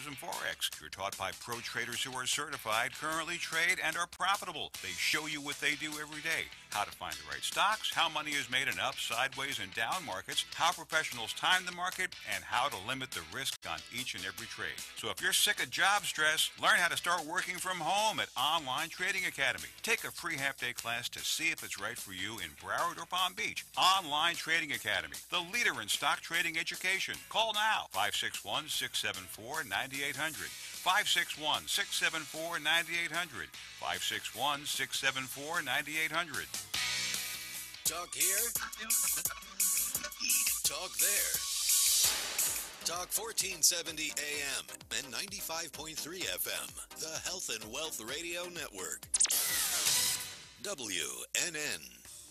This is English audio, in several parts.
futures and forex. You're taught by pro traders who are certified, currently trade, and are profitable. They show you what they do every day. How to find the right stocks, how money is made in up, sideways, and down markets, how professionals time the market, and how to limit the risk on each and every trade. So if you're sick of job stress, learn how to start working from home at Online Trading Academy. Take a free half-day class to see if it's right for you in Broward or Palm Beach. Online Trading Academy, the leader in stock trading education. Call now, 561-674-9800. 561-674-9800. 561-674-9800. Talk here. Talk there. Talk 1470 AM and 95.3 FM. The Health and Wealth Radio Network. WNN.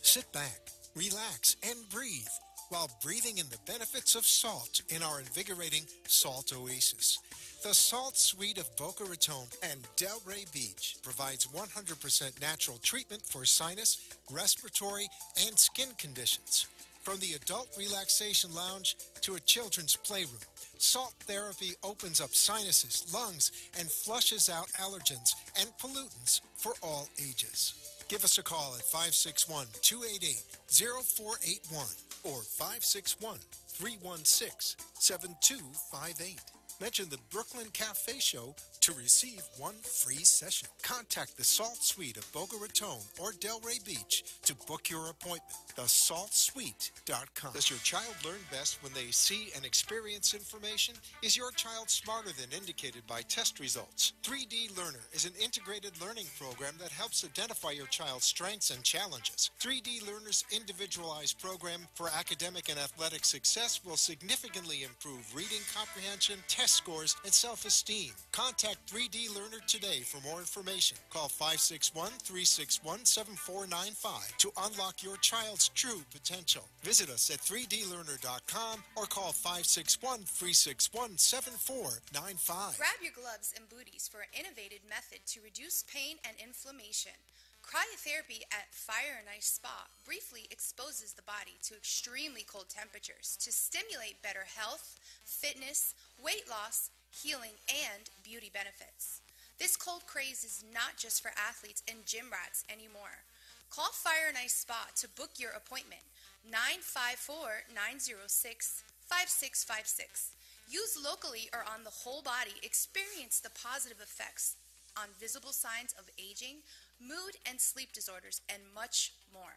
Sit back, relax, and breathe while breathing in the benefits of salt in our invigorating Salt Oasis. The Salt Suite of Boca Raton and Delray Beach provides 100% natural treatment for sinus, respiratory, and skin conditions. From the adult relaxation lounge to a children's playroom, salt therapy opens up sinuses, lungs, and flushes out allergens and pollutants for all ages. Give us a call at 561-288-0481 or 561-316-7258. Mention the Brooklyn Cafe Show to receive one free session. Contact the Salt Suite of Boca Raton or Delray Beach to book your appointment. TheSaltSuite.com. Does your child learn best when they see and experience information? Is your child smarter than indicated by test results? 3D Learner is an integrated learning program that helps identify your child's strengths and challenges. 3D Learner's individualized program for academic and athletic success will significantly improve reading comprehension, test scores, and self-esteem. Contact 3D Learner today for more information. Call 561-361-7495 to unlock your child's true potential. Visit us at 3dlearner.com or call 561-361-7495. Grab your gloves and booties for an innovative method to reduce pain and inflammation. Cryotherapy at Fire and Ice Spa briefly exposes the body to extremely cold temperatures to stimulate better health, fitness, weight loss, healing, and beauty benefits. This cold craze is not just for athletes and gym rats anymore. Call Fire and Ice Spa to book your appointment, 954-906-5656. Used locally or on the whole body, experience the positive effects on visible signs of aging, mood and sleep disorders, and much more.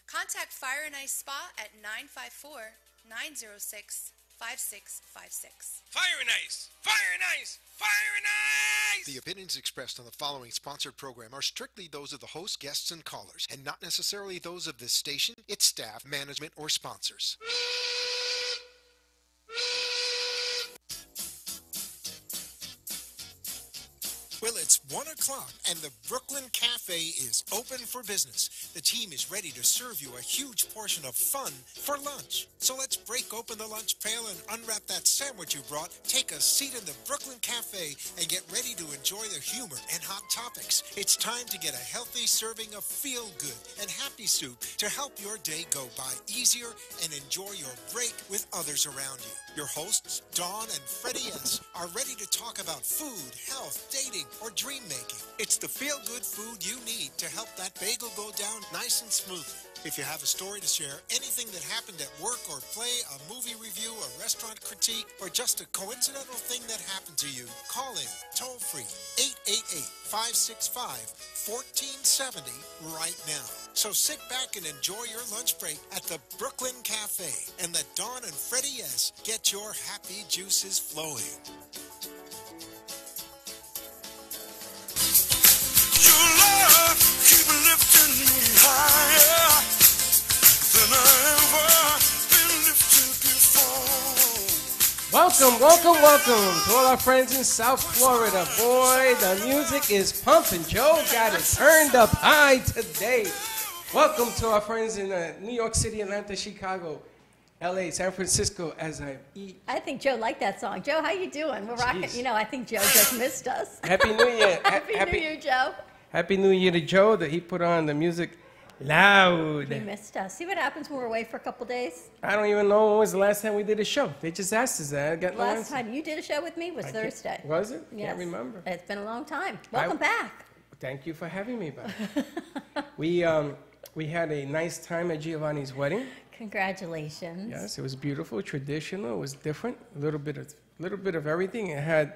Contact Fire and Ice Spa at 954-906-5656. Fire and Ice! Fire and Ice! Fire and Ice! The opinions expressed on the following sponsored program are strictly those of the host, guests, and callers, and not necessarily those of this station, its staff, management, or sponsors. Well, it's 1 o'clock and the Brooklyn Cafe is open for business. The team is ready to serve you a huge portion of fun for lunch. So let's break open the lunch pail and unwrap that sandwich you brought, take a seat in the Brooklyn Cafe, and get ready to enjoy the humor and hot topics. It's time to get a healthy serving of feel-good and happy soup to help your day go by easier and enjoy your break with others around you. Your hosts, Dawn and Freddy S., are ready to talk about food, health, dating, or dream making. It's the feel-good food you need to help that bagel go down nice and smoothly. If you have a story to share, anything that happened at work or play, a movie review, a restaurant critique, or just a coincidental thing that happened to you, call in toll-free 888-565-1470 right now. So sit back and enjoy your lunch break at the Brooklyn Cafe and let Dawn and Freddy S. get your happy juices flowing. Your love keep lifting me higher than I ever been lifted before. Welcome to all our friends in South Florida. Boy, the music is pumping. Joe got it turned up high today. Welcome to our friends in New York City, Atlanta, Chicago, LA, San Francisco, as I eat. I think Joe liked that song. Joe, how you doing? We're rocking. You know, I think Joe just missed us. Happy New Year. Happy New Year, Joe. Happy New Year to Joe that he put on the music Loud. You missed us. See what happens when we're away for a couple days? I don't even know when was the last time we did a show. They just asked us that. I got no Last answer. time you did a show with me was Thursday. Was it? Yes. Can't remember. It's been a long time. Welcome back. Thank you for having me back. We had a nice time at Giovanni's wedding. Congratulations. Yes, it was beautiful, traditional. It was different. A little bit of everything. It had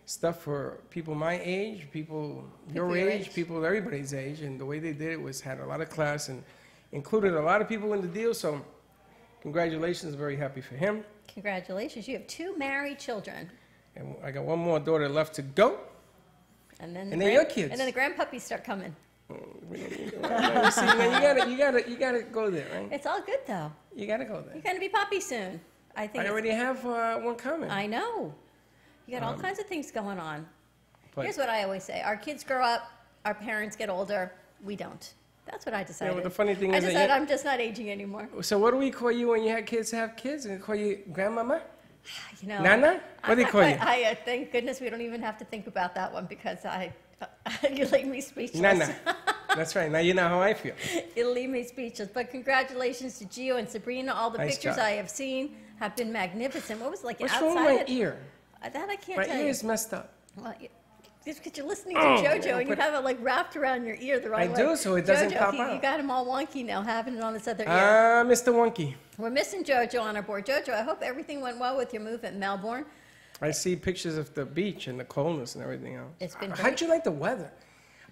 stuff for people my age, people your age, people everybody's age, and the way they did it was had a lot of class and included a lot of people in the deal. So, congratulations. Very happy for him. Congratulations. You have 2 married children. And I got one more daughter left to go. And then your kids. And then the grandpuppies start coming. See, now you gotta go there, right? It's all good though. You gotta go there. You're going to be puppy soon. I think. I already have one coming. I know. You got all kinds of things going on. But- Here's what I always say: our kids grow up, our parents get older. We don't. That's what I decided. Yeah, well, the funny thing I is that decided you- I'm just not aging anymore. So what do we call you when you have kids? Have kids and call you grandmama? You know, Nana? What do they call you? Thank goodness we don't even have to think about that one because you leave me speechless. Nana. That's right. Now you know how I feel. It'll leave me speechless. But congratulations to Gio and Sabrina. All the Nice pictures job. I have seen have been magnificent. What was it like What's outside? wrong with my ear? That I can't My tell ear you. is messed up. Well, just because you're listening to JoJo yeah, and you but- have it like wrapped around your ear the right I way. do, so it doesn't JoJo, pop you out. got him all wonky now, having it on his other ear. Mr. Wonky. We're missing JoJo on our board. JoJo, I hope everything went well with your move at Melbourne. I see pictures of the beach and the coldness and everything else. It's been How'd great. you like the weather?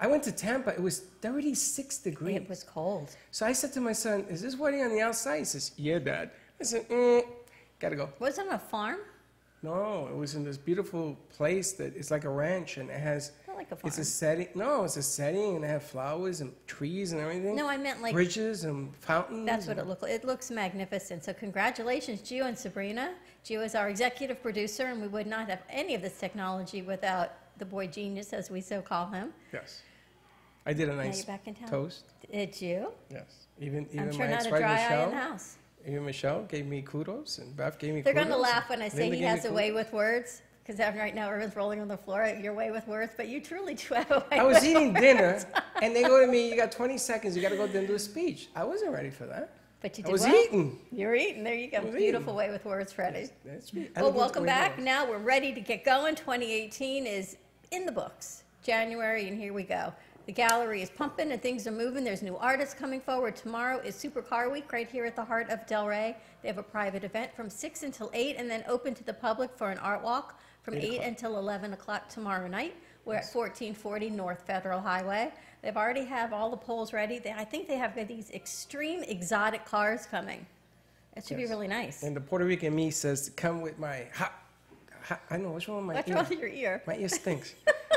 I went to Tampa. It was 36 degrees. It was cold. So I said to my son, is this wedding on the outside? He says, yeah, Dad. I said, gotta go. Was it on a farm? No, it was in this beautiful place that it's like a ranch and it has. Not like a It's a farm. setting. No, it's a setting and it had flowers and trees and everything. No, I meant like bridges and fountains. That's what it looked like. It looks magnificent. So congratulations, Gio and Sabrina. Gio is our executive producer, and we would not have any of this technology without the boy genius, as we so call him. Yes. I did a Now nice you're back in town. toast. Did you? Yes. Even I'm sure my not a ex-wife dry eye in Michelle. the house. Even Michelle gave me kudos and Beth gave me They're kudos. going to laugh when I say Linda he gave me has a way kudos. with words, because right now everyone's rolling on the floor at your way with words, but you truly do have a way I was with eating words. dinner and they go to me, you got 20 seconds, you got to go there and do a speech. I wasn't ready for that. But you I did was well. eating. You were eating. There you go. was Beautiful eating. way with words, Freddy. That's me. Well, welcome back. Now we're ready to get going. 2018 is in the books. January, and here we go. The gallery is pumping and things are moving. There's new artists coming forward. Tomorrow is Supercar Week right here at the heart of Delray. They have a private event from 6 until 8 and then open to the public for an art walk from 8 until 11 o'clock tomorrow night. We're at 1440 North Federal Highway. They've already have all the poles ready. I think they have these extreme exotic cars coming. It should be really nice. And the Puerto Rican me says, come with my I know, what's wrong with my What's ear? wrong with your ear? My ear stinks.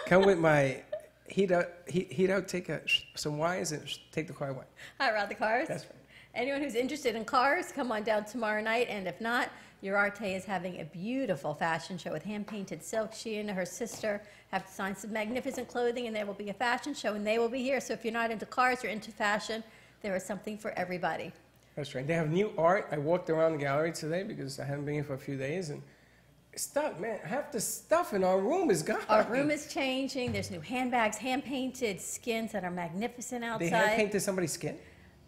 Come with my heat out, take some wires and take the car away. Hi, Rod the Cars. That's right. Anyone who's interested in cars, come on down tomorrow night. And if not, your Arte is having a beautiful fashion show with hand-painted silk. She and her sister have designed some magnificent clothing, and there will be a fashion show, and they will be here. So if you're not into cars, you're into fashion, there is something for everybody. That's right. They have new art. I walked around the gallery today because I hadn't been here for a few days, and stuff, man, half the stuff in our room is gone. Our room is changing. There's new handbags, hand-painted skins that are magnificent outside. They hand-painted somebody's skin?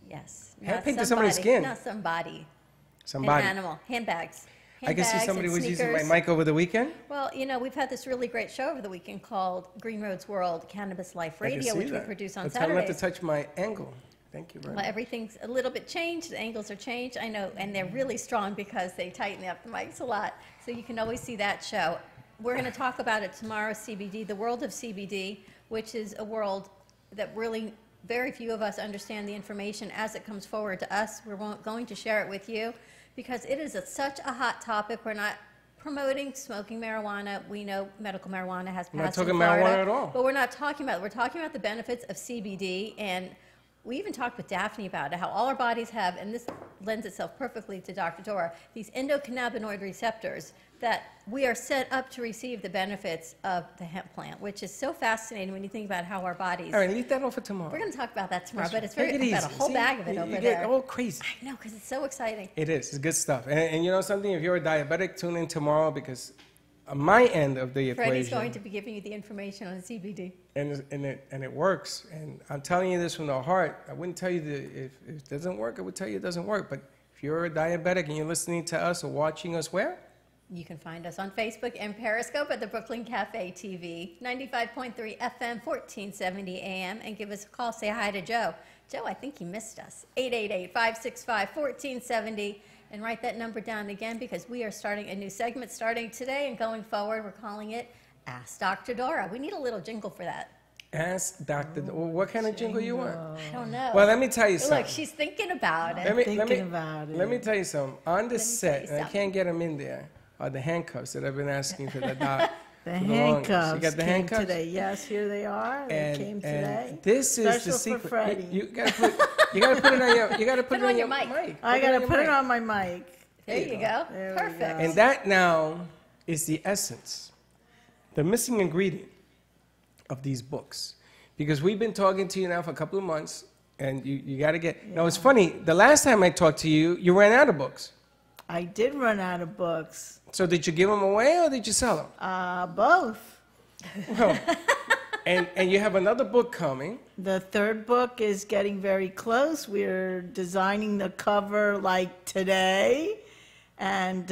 Yes. Hand-painted not somebody's skin? Not somebody. Somebody. An animal. Handbags. I can see Handbags somebody and was using my sneakers. mic over the weekend. Well, you know, we've had this really great show over the weekend called Green Roads World Cannabis Life I can Radio, see which we that. produce on But tell them not to Saturdays. touch my angle. Thank you very Well, much. everything's a little bit changed. The angles are changed. I know, and they're really strong because they tighten up the mics a lot. So you can always see that show. We're going to talk about it tomorrow, CBD, the world of CBD, which is a world that really very few of us understand the information as it comes forward to us. We're going to share it with you because it is such a hot topic. We're not promoting smoking marijuana. We know medical marijuana has I'm not passed in talking Florida, marijuana at all. but we're not talking about it. We're talking about the benefits of CBD, and we even talked with Daphne about it, how all our bodies have, and this lends itself perfectly to Dr. Dora, these endocannabinoid receptors that we are set up to receive the benefits of the hemp plant, which is so fascinating when you think about how our bodies. All right, leave that on for tomorrow. We're going to talk about that tomorrow, That's but right. it's very, Take it I've got a easy. whole See? bag of it You over get there. all crazy. I know, because it's so exciting. It is. It's good stuff. And you know something? If you're a diabetic, tune in tomorrow because my end of the equation. Freddy's going to be giving you the information on CBD. And it works. And I'm telling you this from the heart. I wouldn't tell you if it doesn't work, I would tell you it doesn't work. But if you're a diabetic and you're listening to us or watching us where? You can find us on Facebook and Periscope at the Brooklyn Cafe TV, 95.3 FM, 1470 AM, and give us a call. Say hi to Joe. Joe, I think he missed us. 888-565-1470. And write that number down again because we are starting a new segment starting today and going forward. We're calling it Ask Dr. Dora. We need a little jingle for that. Ask Dr. What kind of jingle you want? I don't know. Well, let me tell you something. Look, she's thinking about it. Let me tell you something. On the set, and I can't get them in there, are the handcuffs that I've been asking for the doc. The handcuffs. You got the came handcuffs today. Yes, here they are. They came today. And this is Special the secret. for Freddy. You gotta put it on your. You gotta put it on your mic. I gotta put it on my mic. There you go. Perfect. And that now is the essence, the missing ingredient of these books, because we've been talking to you now for a couple of months, and you got to get. Yeah. Now it's funny. The last time I talked to you, you ran out of books. I did run out of books. So did you give them away or did you sell them? Both. Well, and you have another book coming. The third book is getting very close. We're designing the cover like today, and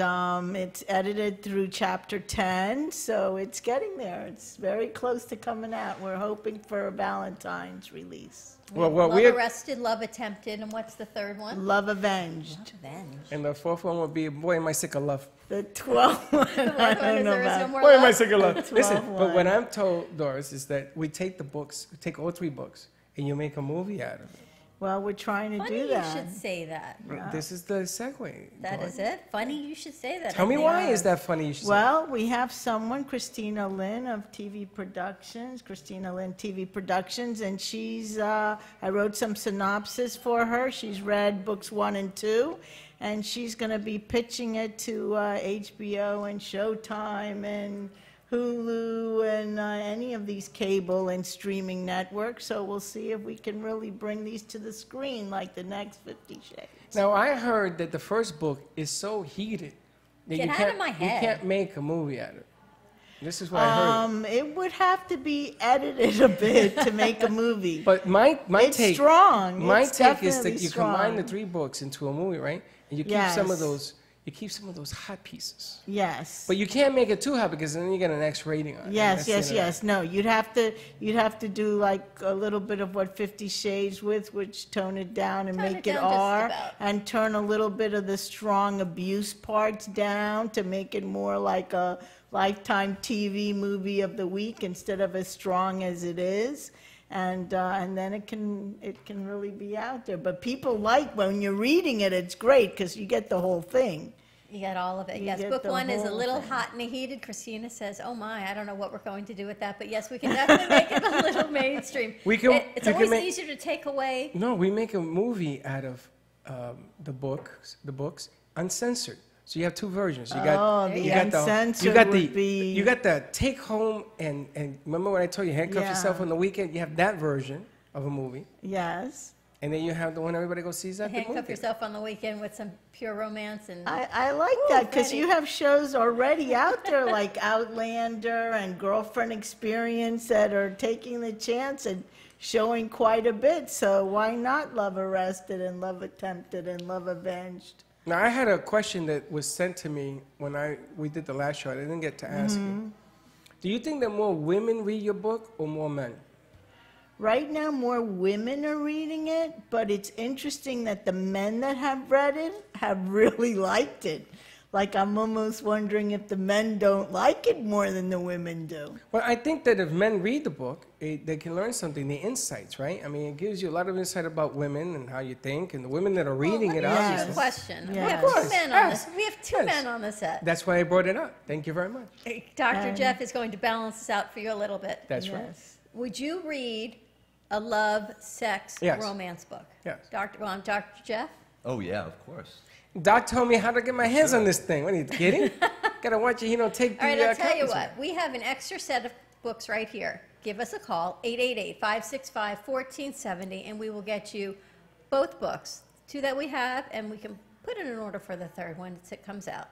it's edited through chapter 10, so it's getting there. It's very close to coming out. We're hoping for a Valentine's release. Well, Love Arrested, Love Attempted, and what's the third one? Love Avenged. Love Avenged. And the fourth one would be Boy, Am I Sick of Love. The 12th one, I don't know about. Boy, Am I Sick of Love. Listen, but what I'm told, Doris, is that we take the books, we take all three books, and you make a movie out of it. Well, we're trying to Funny do that. you should say that. This is the segue. That is it? Funny you should say that. Tell me why is that funny you should say Well, we have someone, Christina Lynn of TV Productions, Christina Lynn TV Productions, and she's, I wrote some synopsis for her. She's read books 1 and 2, and she's going to be pitching it to HBO and Showtime and Hulu and any of these cable and streaming networks. So we'll see if we can really bring these to the screen like the next 50 Shades. Now, I heard that the first book is so heated that Get out of my head. You can't make a movie out of it. This is what I heard. It would have to be edited a bit to make a movie. But my it's take, strong. My it's take is that you strong. combine the 3 books into a movie, right? And you keep some of those. You keep some of those hot pieces. Yes. But you can't make it too hot because then you get an X rating on it. Yes. No, you'd have to do like a little bit of what 50 Shades with, which tone it down and make it R, and turn a little bit of the strong abuse parts down to make it more like a Lifetime TV movie of the week instead of as strong as it is. And then it can really be out there. But people like when you're reading it, it's great because you get the whole thing. You get all of it. Yes, book 1 is a little hot and heated. Christina says, "Oh my, I don't know what we're going to do with that." But yes, we can definitely make it a little mainstream. It's always easier to take away. No, we make a movie out of the books uncensored. So you have 2 versions. You got you got the take home and remember when I told you handcuff yourself on the weekend? You have that version of a movie. Yes. And then you have the one everybody goes sees at the movie. Handcuff yourself on the weekend with some pure romance and. I like that because you have shows already out there like Outlander and Girlfriend Experience that are taking the chance and showing quite a bit. So why not Love Arrested and Love Attempted and Love Avenged? Now, I had a question that was sent to me when we did the last show. I didn't get to ask you. Do you think that more women read your book or more men? Right now, more women are reading it, but it's interesting that the men that have read it have really liked it. Like, I'm almost wondering if the men don't like it more than the women do. Well, I think that if men read the book, they can learn something, the insights, right? I mean, it gives you a lot of insight about women and how you think, and the women that are reading it, obviously. obviously. Question. Yes. We have 2 men on this. We have 2 men on the set. That's why I brought it up. Thank you very much. Dr. Jeff is going to balance this out for you a little bit. That's right. Would you read a love, sex, romance book? Yes. Dr. Jeff? Oh, yeah, of course. Doc told me how to get my hands on this thing. What are you kidding? Gotta watch it, take the All right, I'll tell you copies. what. We have an extra set of books right here. Give us a call, 888-565-1470, and we will get you both books, 2 that we have, and we can put it in order for the third one as it comes out.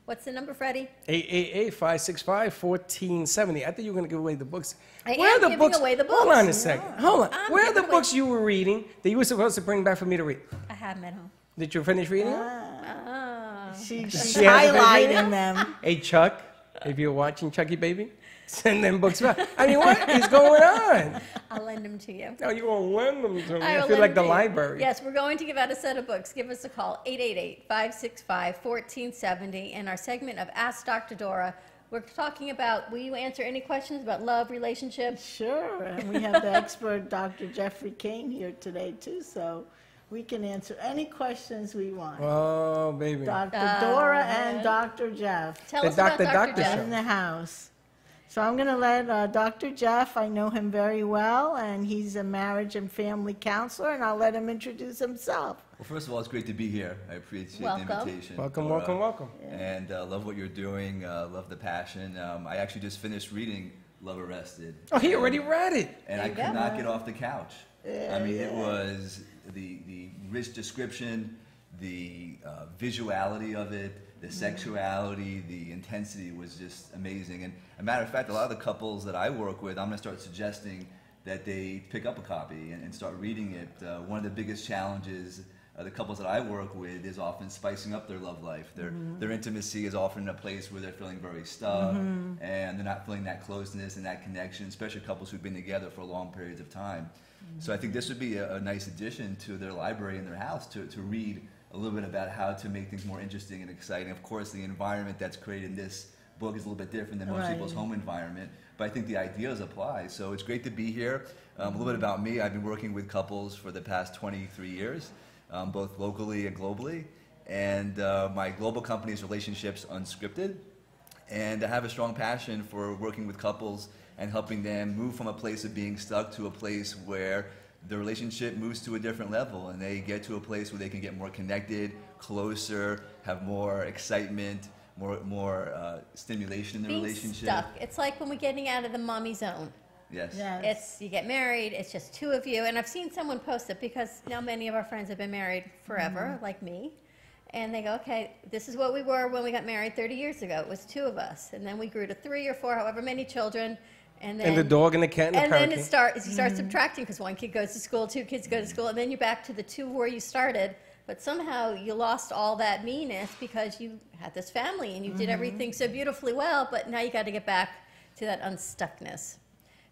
What's the number, Freddie? 888-565-1470. I think you were going to give away the books. I am giving away the books. Hold on a second. Yeah. Hold on. Where are the giving books you were reading that you were supposed to bring back for me to read? I have them at home. Did you finish reading them? She's She hasn't highlighting them. Hey, Chuck, if you're watching Chucky Baby, send them books back. I mean, what is going on? I'll lend them to you. Oh, you're going to lend them to me. I will feel lend like the them to you. library. Yes, we're going to give out a set of books. Give us a call, 888-565-1470. In our segment of Ask Dr. Dora, we're talking about, will you answer any questions about love, relationships? Sure, and we have the expert Dr. Jeffrey Kane here today too, so we can answer any questions we want. Oh, baby. Dr. Dora and Dr. Jeff Tell The us about Dr. Dr. Doctor Jeff. Show. in the house. So I'm going to let Dr. Jeff, I know him very well, and he's a marriage and family counselor, and I'll let him introduce himself. Well, first of all, it's great to be here. I appreciate Welcome. the invitation. Welcome, Dora. welcome, welcome. And love what you're doing, love the passion. I actually just finished reading Love Arrested. Oh, he already read it. And I could not get off the couch. I mean, it was the rich description, the visuality of it, the sexuality, the intensity was just amazing. And a matter of fact, a lot of the couples that I work with, I'm going to start suggesting that they pick up a copy and start reading it. One of the biggest challenges the couples that I work with is often spicing up their love life. Their intimacy is often in a place where they're feeling very stuck and they're not feeling that closeness and that connection, especially couples who've been together for long periods of time. So I think this would be a nice addition to their library in their house to read a little bit about how to make things more interesting and exciting. Of course, the environment that's created in this book is a little bit different than most people's home environment, but I think the ideas apply. So it's great to be here. A little bit about me. I've been working with couples for the past 23 years, both locally and globally. And my global company is Relationships Unscripted. And I have a strong passion for working with couples and helping them move from a place of being stuck to a place where the relationship moves to a different level and they get to a place where they can get more connected, closer, have more excitement, more stimulation in the Being relationship. stuck. It's like when we're getting out of the mommy zone. Yes. It's you get married, it's just two of you. And I've seen someone post it because now many of our friends have been married forever, like me. And they go, okay, this is what we were when we got married 30 years ago. It was two of us. And then we grew to 3 or 4, however many children. And then And the dog and the cat and the and parakeet. then you start subtracting because one kid goes to school, 2 kids go to school, and then you're back to the 2 where you started. But somehow you lost all that meanness because you had this family and you did everything so beautifully well, but now you got to get back to that unstuckness.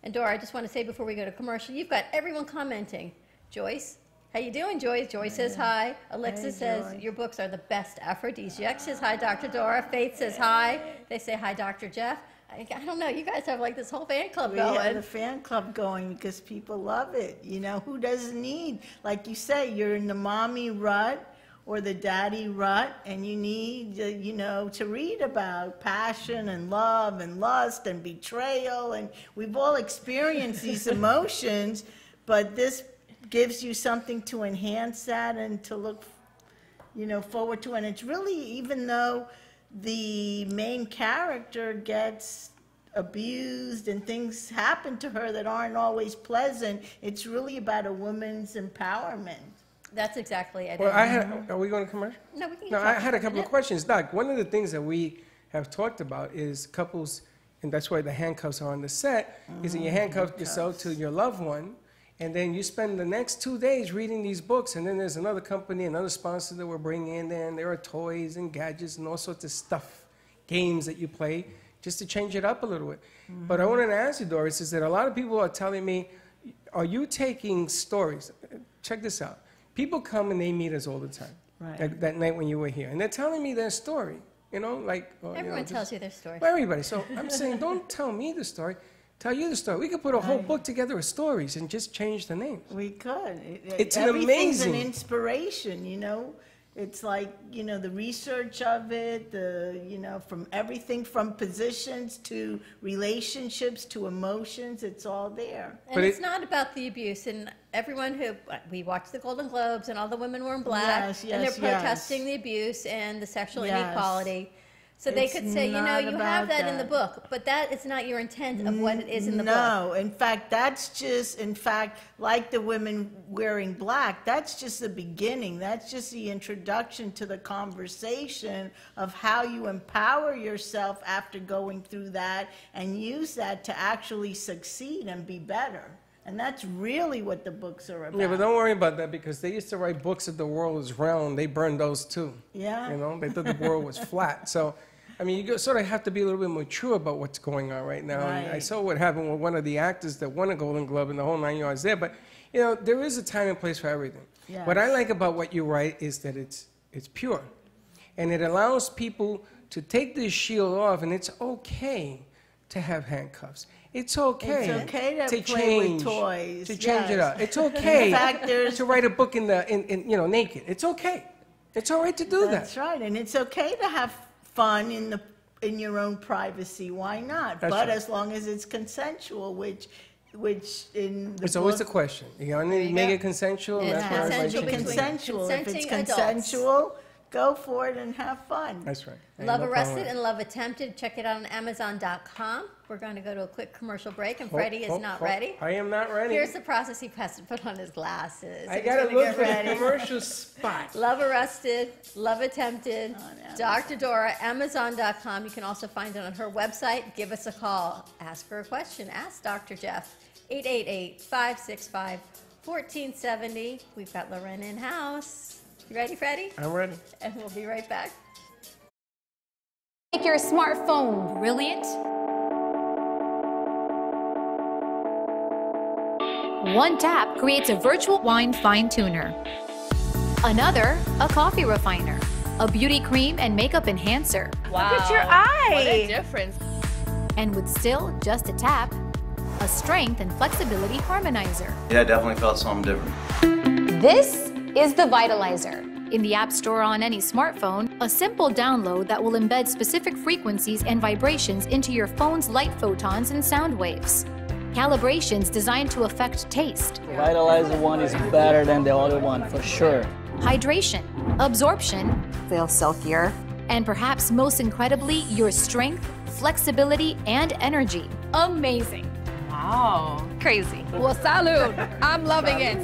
And Dora, I just want to say before we go to commercial, you've got everyone commenting. Joyce, how you doing, Joyce? Joyce says hi. Alexa says your books are the best aphrodisiac. Says hi, Dr. Dora. Faith says hi. They say hi, Dr. Jeff. I don't know. You guys have like this whole fan club going. We have the fan club going because people love it. You know, who doesn't need, like you say, you're in the mommy rut or the daddy rut, and you need, you know, to read about passion and love and lust and betrayal, and we've all experienced these emotions, but this gives you something to enhance that and to look, you know, forward to. And it's really, even though the main character gets abused and things happen to her that aren't always pleasant, it's really about a woman's empowerment. That's exactly it. Well, are we going to commercial? No, we can No, talk I had a about couple it. of questions. Doc, one of the things that we have talked about is couples, and that's why the handcuffs are on the set, is that you handcuff yourself to your loved one, and then you spend the next 2 days reading these books, and then there's another company, another sponsor that we're bringing in there, and there are toys and gadgets and all sorts of stuff, games that you play, just to change it up a little bit. But I wanted to ask you, Doris, is that a lot of people are telling me, are you taking stories? Check this out. People come and they meet us all the time. Right. That night when you were here. And they're telling me their story, you know, like... Everyone tells you their story. Well, everybody. So I'm saying, don't tell me the story. Tell you the story. We could put a whole book together of stories and just change the names. We could. It's an Everything's amazing... an inspiration, you know. It's like, you know, the research of it, you know, from everything from positions to relationships to emotions, it's all there. And it's not about the abuse. And everyone who, we watched the Golden Globes and all the women were in black. Yes, and they're yes, protesting the abuse and the sexual Yes. inequality. So they could say, you know, you have that in the book, but that is not your intent of what it is in the book. No, in fact, that's just, like the women wearing black, that's just the beginning. That's just the introduction to the conversation of how you empower yourself after going through that and use that to actually succeed and be better. And that's really what the books are about. Yeah, but don't worry about that, because they used to write books that the world was round. They burned those too. Yeah. You know, they thought the world was flat. So, I mean, you sort of have to be a little bit mature about what's going on right now. Right. And I saw what happened with one of the actors that won a Golden Globe and the whole 9 yards there. But, you know, there is a time and place for everything. Yes. What I like about what you write is that it's pure. And it allows people to take this shield off, and it's okay to have handcuffs. It's okay. It's okay to play change, with toys. to change it Yes. up. It's okay In fact, to write a book in you know, naked. It's okay. It's all right to do that. That's right, and it's okay to have fun in your own privacy. Why not? That's but right. as long as it's consensual, which in the It's always the question. You want to make it consensual? It That's where has everybody to should be be. consensual. If it's consenting adults. consensual, go for it and have fun. That's right. Ain't Love no Arrested problem. and Love Attempted. Check it out on Amazon.com. We're going to go to a quick commercial break, and Oh, Freddy is oh, not oh, ready. I am not ready. Here's the process. He has to put on his glasses. I He's got to gonna look get for the ready. commercial spot. Love Arrested, Love Attempted, On Amazon. Dr. Dora, Amazon.com. You can also find it on her website. Give us a call. Ask her a question. Ask Dr. Jeff. 888-565-1470. We've got Loren in house. You ready, Freddie? I'm ready. And we'll be right back. Make your smartphone brilliant. One tap creates a virtual wine fine tuner. Another, a coffee refiner. A beauty cream and makeup enhancer. Wow. Look at your eye. What a difference. And with still just a tap, a strength and flexibility harmonizer. Yeah, I definitely felt something different. This is the Vitalizer. In the App Store on any smartphone, a simple download that will embed specific frequencies and vibrations into your phone's light photons and sound waves. Calibrations designed to affect taste, The Vitalizer one is better than the other one, for sure. hydration, absorption, Feel silkier. and perhaps most incredibly, your strength, flexibility, and energy. Amazing. Wow. Crazy. Well, salud. I'm loving it.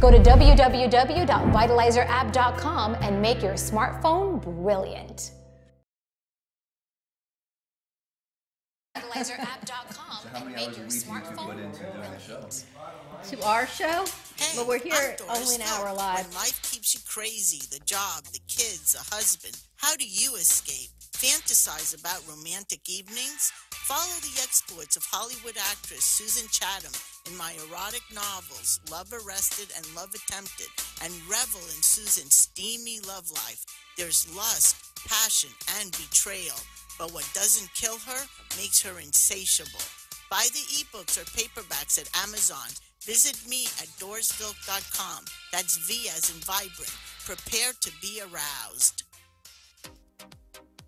Go to www.vitalizerapp.com and make your smartphone brilliant. Vitalizerapp.com So how many hours a week do you put into doing the show? To our show? Hey, But we're here I'm Doris only an hour Hope. live. When life keeps you crazy, the job, the kids, a husband, how do you escape? Fantasize about romantic evenings? Follow the exploits of Hollywood actress Susan Chatham in my erotic novels, Love Arrested and Love Attempted, and revel in Susan's steamy love life. There's lust, passion, and betrayal. But what doesn't kill her makes her insatiable. Buy the ebooks or paperbacks at Amazon. Visit me at DorisVilk.com. That's V as in vibrant. Prepare to be aroused.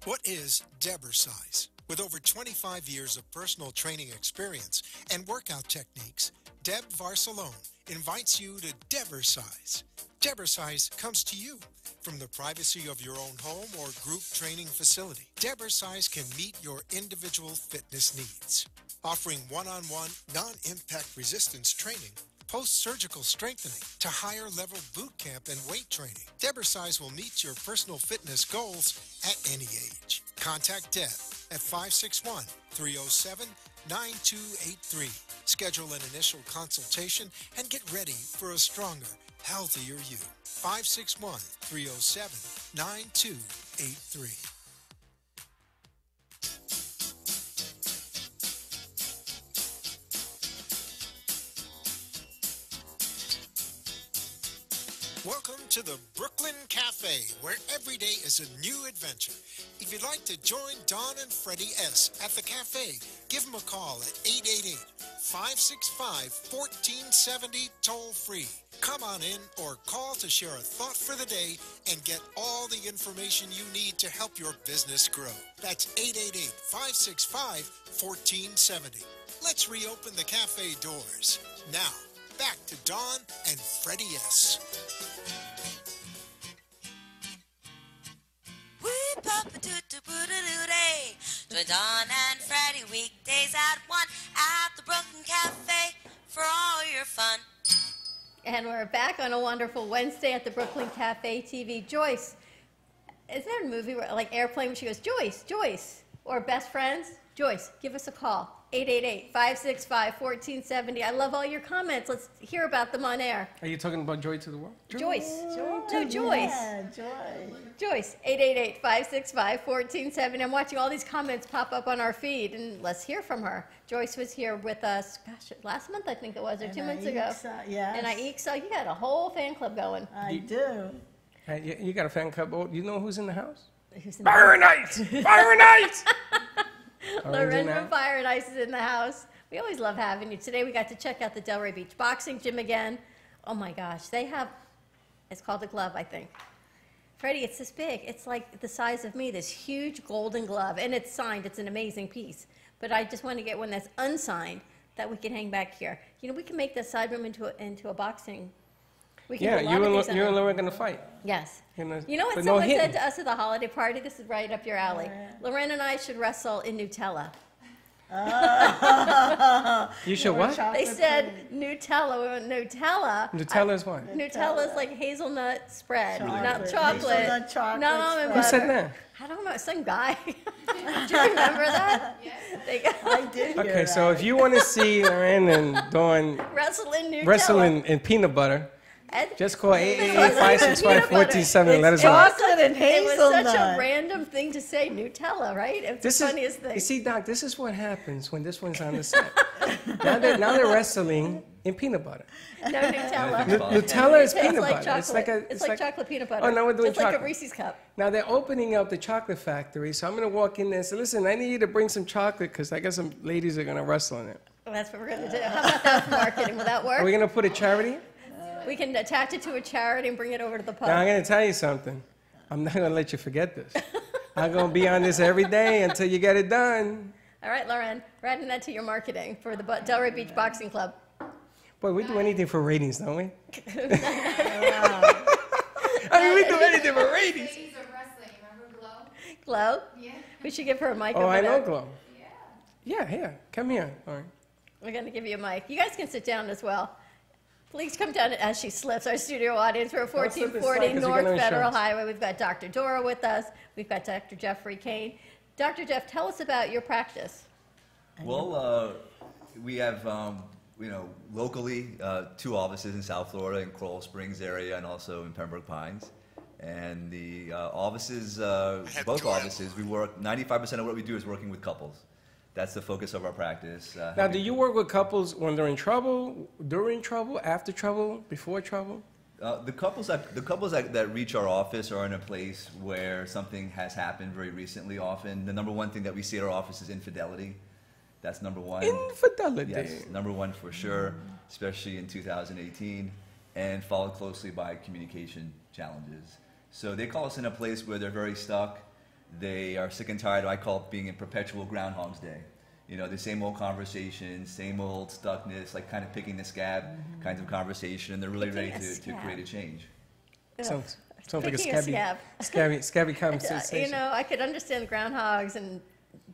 What is Debersize? With over 25 years of personal training experience and workout techniques, Deb Varsalone invites you to Debersize. Debersize comes to you from the privacy of your own home or group training facility. Debersize can meet your individual fitness needs, offering one-on-one, non-impact resistance training, post-surgical strengthening to higher-level boot camp and weight training. Debersize will meet your personal fitness goals at any age. Contact Deb at 561-307-9283. Schedule an initial consultation and get ready for a stronger, healthier you. 561-307-9283. Welcome to the Brooklyn Cafe, where every day is a new adventure. If you'd like to join Don and Freddie S. at the cafe, give them a call at 888-565-1470 toll-free. Come on in or call to share a thought for the day and get all the information you need to help your business grow. That's 888-565-1470. Let's reopen the cafe doors. Now, back to Dawn and Freddie S. With the Join Don and Freddy weekdays at 1 at the Brooklyn Cafe for all your fun. And we're back on a wonderful Wednesday at the Brooklyn Cafe TV. Joyce, is there a movie where, like Airplane, where she goes, Joyce, Joyce, or Best Friends? Joyce, give us a call. 888-565-1470. I love all your comments. Let's hear about them on air. Are you talking about Joy to the World? Joyce. No, Joyce. Yeah, Joyce. Joyce, 888-565-1470. I'm watching all these comments pop up on our feed, and let's hear from her. Joyce was here with us, gosh, last month I think it was, or 2 months ago. Yes. And so you got a whole fan club going. I do. You got a fan club. Oh, you know who's in the house? Who's in Fire and Ice! Fire and Ice! Loren from Fire and Ice is in the house. We always love having you. Today we got to check out the Delray Beach Boxing Gym again. Oh my gosh, they have, it's called a glove, I think. Freddie, it's this big. It's like the size of me, this huge golden glove. And it's signed. It's an amazing piece. But I just want to get one that's unsigned that we can hang back here. You know, we can make the side room into a boxing. We can do a lot of things you and Loren are going to fight. Yes. You know what someone said to us at the holiday party? This is right up your alley. Loren and I should wrestle in Nutella. You should what? They said Nutella. We went, Nutella. Nutella is what? Nutella is like hazelnut spread, not chocolate. Hazelnut chocolate Not almond Who butter. said that? I don't know. Some guy. Do you remember that? Yes. I did hear Okay, that. so if you want to see Loren and Dawn Wrestle in Nutella. wrestle in peanut butter, And just call 888-565-1470 and let us know. Chocolate and it was such a hazelnut. random thing to say, Nutella, right? It's the funniest thing. You see, Doc, this is what happens when this one's on the set. now they're wrestling in peanut butter. No Nutella. Nutella is It tastes peanut like butter. chocolate. It's like chocolate peanut butter. Oh, now we're doing Just like chocolate. a Reese's cup. Now they're opening up the chocolate factory, so I'm going to walk in there and say, listen, I need you to bring some chocolate because I guess some ladies are going to wrestle in it. Well, that's what we're going to do. How about that for marketing? Will that work? Are we going to put a charity? We can attach it to a charity and bring it over to the pub. Now I'm going to tell you something. I'm not going to let you forget this. I'm going to be on this every day until you get it done. All right, Loren, we're adding that to your marketing for the Delray Beach Boxing Club. Boy, we do anything for ratings, don't we? I mean, we do anything for ratings. Ladies are wrestling. Remember Glow? Glow? Yeah. We should give her a mic Oh, over I know there. Glow. Yeah, here. Come here. All right. We're going to give you a mic. You guys can sit down as well. Please come down as she slips. Our studio audience, we're at Don't slip 1440 aside 'cause you're North gonna Federal insurance. Highway. We've got Dr. Dora with us. We've got Dr. Jeffrey Kane. Dr. Jeff, tell us about your practice. Well, we have, locally 2 offices in South Florida, in Coral Springs area, and also in Pembroke Pines. And the offices, both offices, we work, 95% of what we do is working with couples. That's the focus of our practice. Now, do you work with couples when they're in trouble, during trouble, after trouble, before trouble? The couples that reach our office are in a place where something has happened very recently often. The number one thing that we see at our office is infidelity. That's number one. Infidelity. Yes, number one for sure, especially in 2018, and followed closely by communication challenges. So they call us in a place where they're very stuck. They are sick and tired. I call it being in perpetual Groundhog's Day. You know, the same old conversations, same old stuckness, like kind of picking the scab kinds of conversation, and they're really ready to create a change. Sounds like a Picking a scabby conversation. You know, I could understand groundhogs and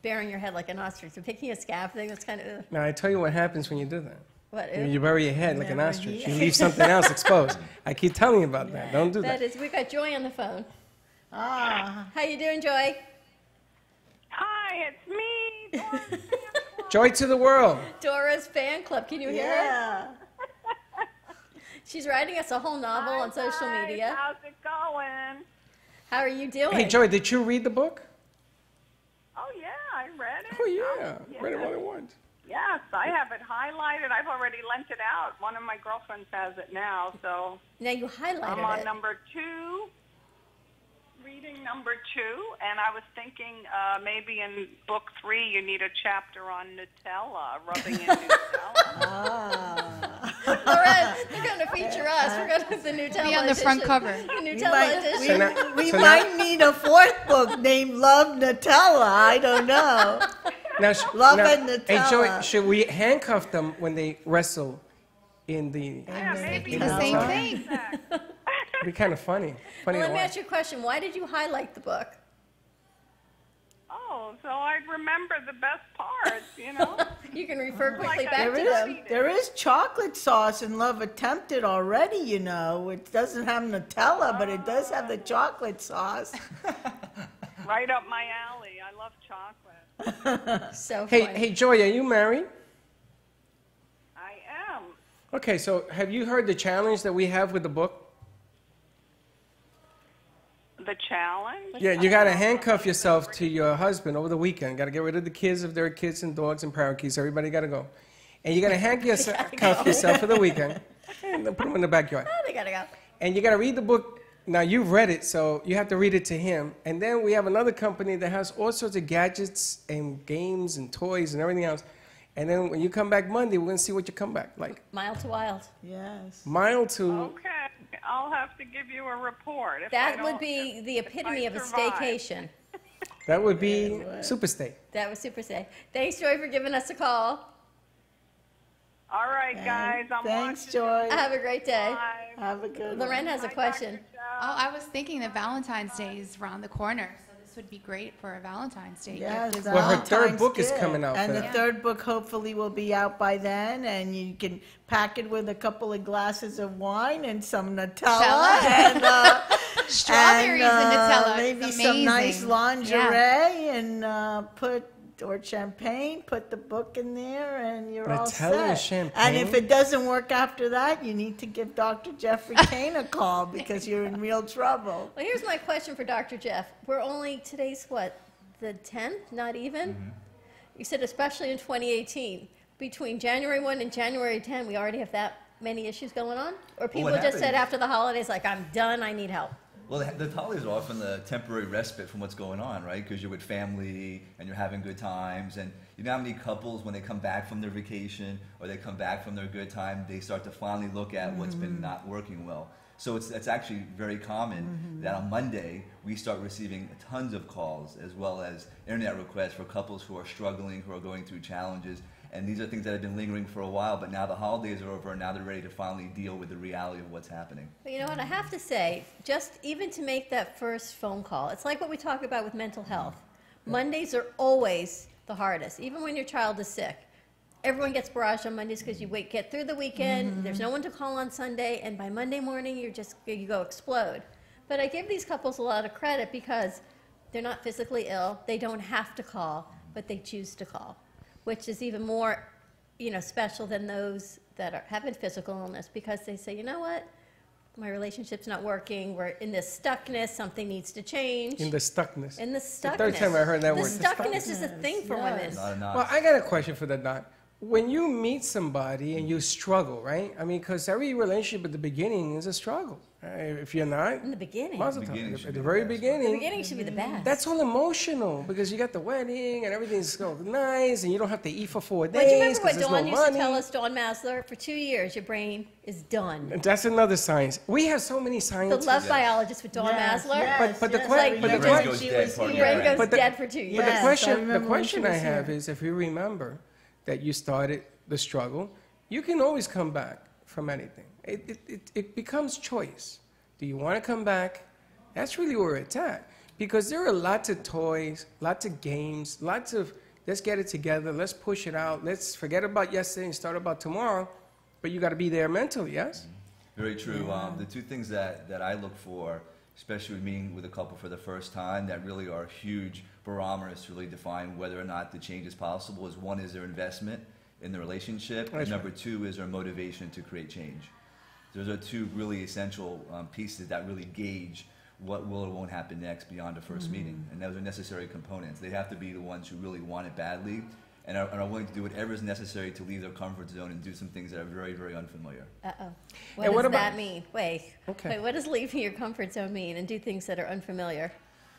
burying your head like an ostrich, but picking a scab thing, that's kind of... Now, I tell you what happens when you do that. What? When you bury your head like an Never ostrich, hear. you leave something else exposed. I keep telling you about that. Don't do that. That is, we've got Joy on the phone. Ah. How you doing, Joy? Hi, it's me, Doris. Joy to the world. Dora's fan club. Can you hear her? Yeah. She's writing us a whole novel on social Hi, media. how's it going? How are you doing? Hey, Joy, did you read the book? Oh, yeah, I read it. Oh, yeah. yes. Read it more than once. Yes, I have it highlighted. I've already lent it out. One of my girlfriends has it now, so Now you highlighted I'm on it. number 2, reading number 2, and I was thinking maybe in book 3 you need a chapter on Nutella, rubbing in Nutella. Loren, they're going to feature us. We're going to have the Nutella Be on the front edition. cover. The Nutella edition. So now- We so might need a 4th book named Love Nutella. I don't know. Now, Love now, and Hey, Joy, Nutella. should we handcuff them when they wrestle in the... Yeah, maybe The same thing. It'd be kind of funny. Well, let me to ask you a question. Why did you highlight the book? Oh, so I'd remember the best parts, you know? You can refer quickly Like back to them. There is chocolate sauce in Love Attempted already, you know. It doesn't have Nutella, but it does have the chocolate sauce. Right up my alley. I love chocolate. So Hey, funny. hey, Joy, are you married? I am. Okay, so have you heard the challenge that we have with the book? The challenge? Yeah, you got to handcuff yourself to your husband over the weekend. Got to get rid of the kids if there are kids and dogs and parakeets. Everybody got to go. And you got to handcuff yourself for the weekend and then put them in the backyard. Oh, they gotta go. And you got to read the book. Now, you've read it, so you have to read it to him. And then we have another company that has all sorts of gadgets and games and toys and everything else. And then when you come back Monday, we're going to see what you come back like. Mild to wild. Yes. Mild to... Okay. I'll have to give you a report. If That would be the epitome of a staycation. That would be super stay. That was super stay. Thanks, Joy, for giving us a call. All right, guys. Thanks, Joy. Have a great day. Have a good Loren has a question. Oh, I was thinking that Valentine's Day is around the corner, so this would be great for a Valentine's Day Yes, gift. Well, her third book is gift. coming out. And for the that. third book hopefully will be out by then, and you can pack it with a couple of glasses of wine and some Nutella and Strawberries and Nutella. maybe It's some nice amazing. lingerie and or champagne. Put the book in there, and you're all Nutella and set. champagne? And if it doesn't work after that, you need to give Dr. Jeffrey Kane a call because you're in real trouble. Well, here's my question for Dr. Jeff. We're only, today's what, the 10th? Not even? You said especially in 2018. Between January 1 and January 10, we already have that many issues going on? Or people what just said happens- after the holidays, like, I'm done, I need help. Well, the holidays are often the temporary respite from what's going on, right? Because you're with family and you're having good times. And you know how many couples, when they come back from their vacation or they come back from their good time, they start to finally look at what's been not working well. So it's actually very common that on Monday we start receiving tons of calls as well as internet requests for couples who are struggling, who are going through challenges. And these are things that have been lingering for a while, but now the holidays are over and now they're ready to finally deal with the reality of what's happening. But you know what, I have to say, just even to make that first phone call, it's like what we talk about with mental health. Mondays are always the hardest, even when your child is sick. Everyone gets barraged on Mondays because you get through the weekend, there's no one to call on Sunday, and by Monday morning you go explode. But I give these couples a lot of credit because they're not physically ill, they don't have to call, but they choose to call, which is even more, special than those that have a physical illness, because they say, you know what, my relationship's not working, we're in this stuckness, something needs to change. In the stuckness. In the stuckness. The third time I heard that the word. Stuckness is a thing for women. Well, I got a question for that, Doc. When you meet somebody and you struggle, right? I mean, because every relationship at the beginning is a struggle. If you're not, in the beginning, Mazel tov. At the very beginning, the beginning should be the best. That's all emotional because you got the wedding and everything's so nice and you don't have to eat for 4 days. But do you remember what there's Dawn no used money. to tell us, Dawn Masler? For 2 years, your brain is done. That's another science. We have so many scientists. The love biologist with Dawn Masler. But the brain goes dead for 2 years. But the question I have is, if you remember that you started the struggle, you can always come back from anything. It becomes choice. Do you want to come back? That's really where it's at. Because there are lots of toys, lots of games, lots of let's get it together, let's push it out, let's forget about yesterday and start about tomorrow. But you got to be there mentally, yes? Very true. The two things that I look for, especially with meeting with a couple for the first time, that really are huge barometers to really define whether or not the change is possible is one is their investment in the relationship, and number two is their motivation to create change. Those are two really essential pieces that really gauge what will or won't happen next beyond the first meeting. And those are necessary components. They have to be the ones who really want it badly and are willing to do whatever is necessary to leave their comfort zone and do some things that are very, very unfamiliar. What does that mean? Wait, what does leaving your comfort zone mean and do things that are unfamiliar?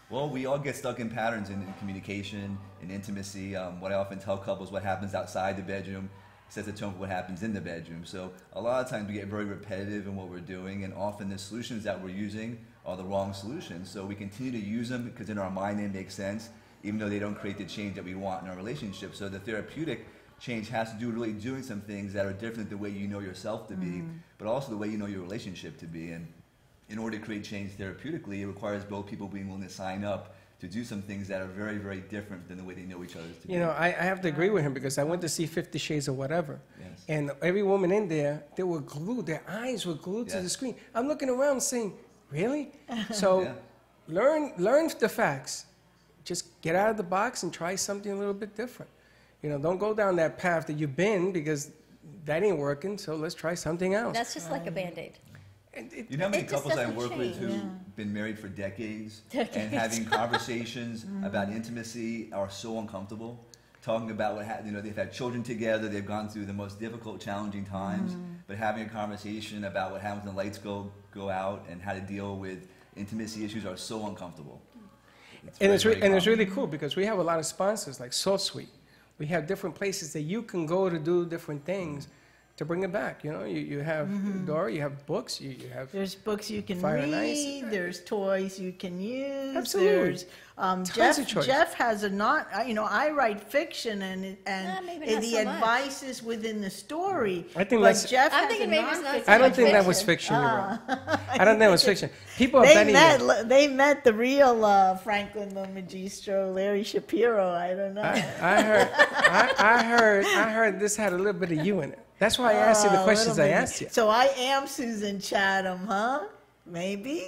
Well, we all get stuck in patterns in communication, in intimacy. What I often tell couples, what happens outside the bedroom sets the tone for what happens in the bedroom. So a lot of times we get very repetitive in what we're doing, and often the solutions that we're using are the wrong solutions. So we continue to use them because in our mind they make sense, even though they don't create the change that we want in our relationship. So the therapeutic change has to do with really doing some things that are different the way you know yourself to be, but also the way you know your relationship to be. And in order to create change therapeutically, it requires both people being willing to sign up to do some things that are very, very different than the way they know each other to be. You know, I have to agree with him because I went to see 50 Shades of whatever. Yes. And every woman in there, they were glued, their eyes were glued to the screen. I'm looking around saying, really? So learn the facts. Just get out of the box and try something a little bit different. You know, don't go down that path that you've been because that ain't working, so let's try something else. That's just like a Band-Aid. You know how many couples I work with who've been married for decades and having conversations about intimacy are so uncomfortable, talking about what they've had children together, they've gone through the most difficult, challenging times, but having a conversation about what happens when the lights go out and how to deal with intimacy issues are so uncomfortable. It's really cool because we have a lot of sponsors like So Sweet. We have different places that you can go to do different things to bring it back. You know, you have Dora, you have books, you have. There's books you can Fire and read. Ice. There's toys you can use. Absolutely. There's Jeff has I write fiction and the advice is within the story. I think but that's. Jeff I'm has thinking a maybe it's not nonfiction. so I don't much think that fiction. was fiction. You're right. I don't think that was fiction. People are They betting that. they met the real Franklin the Magistro, Larry Shapiro. I don't know. I heard this had a little bit of you in it. That's why I asked you the questions I asked you. So I am Susan Chatham, huh? Maybe.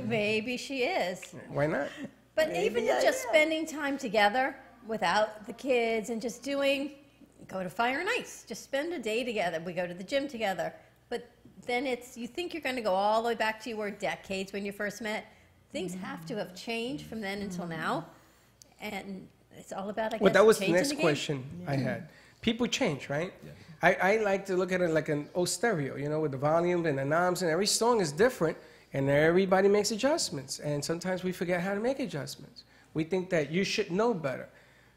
Maybe she is. Why not? But Maybe even I just am. spending time together without the kids and just go to Fire and Ice, just spend a day together. We go to the gym together. But then you think you're going to go all the way back to you were decades when you first met. Things have to have changed from then until now. And it's all about, I guess, Well, that was the changing next game. question I had. People change, right? I like to look at it like an old stereo, you know, with the volume and the knobs, and every song is different, and everybody makes adjustments. And sometimes we forget how to make adjustments. We think that you should know better.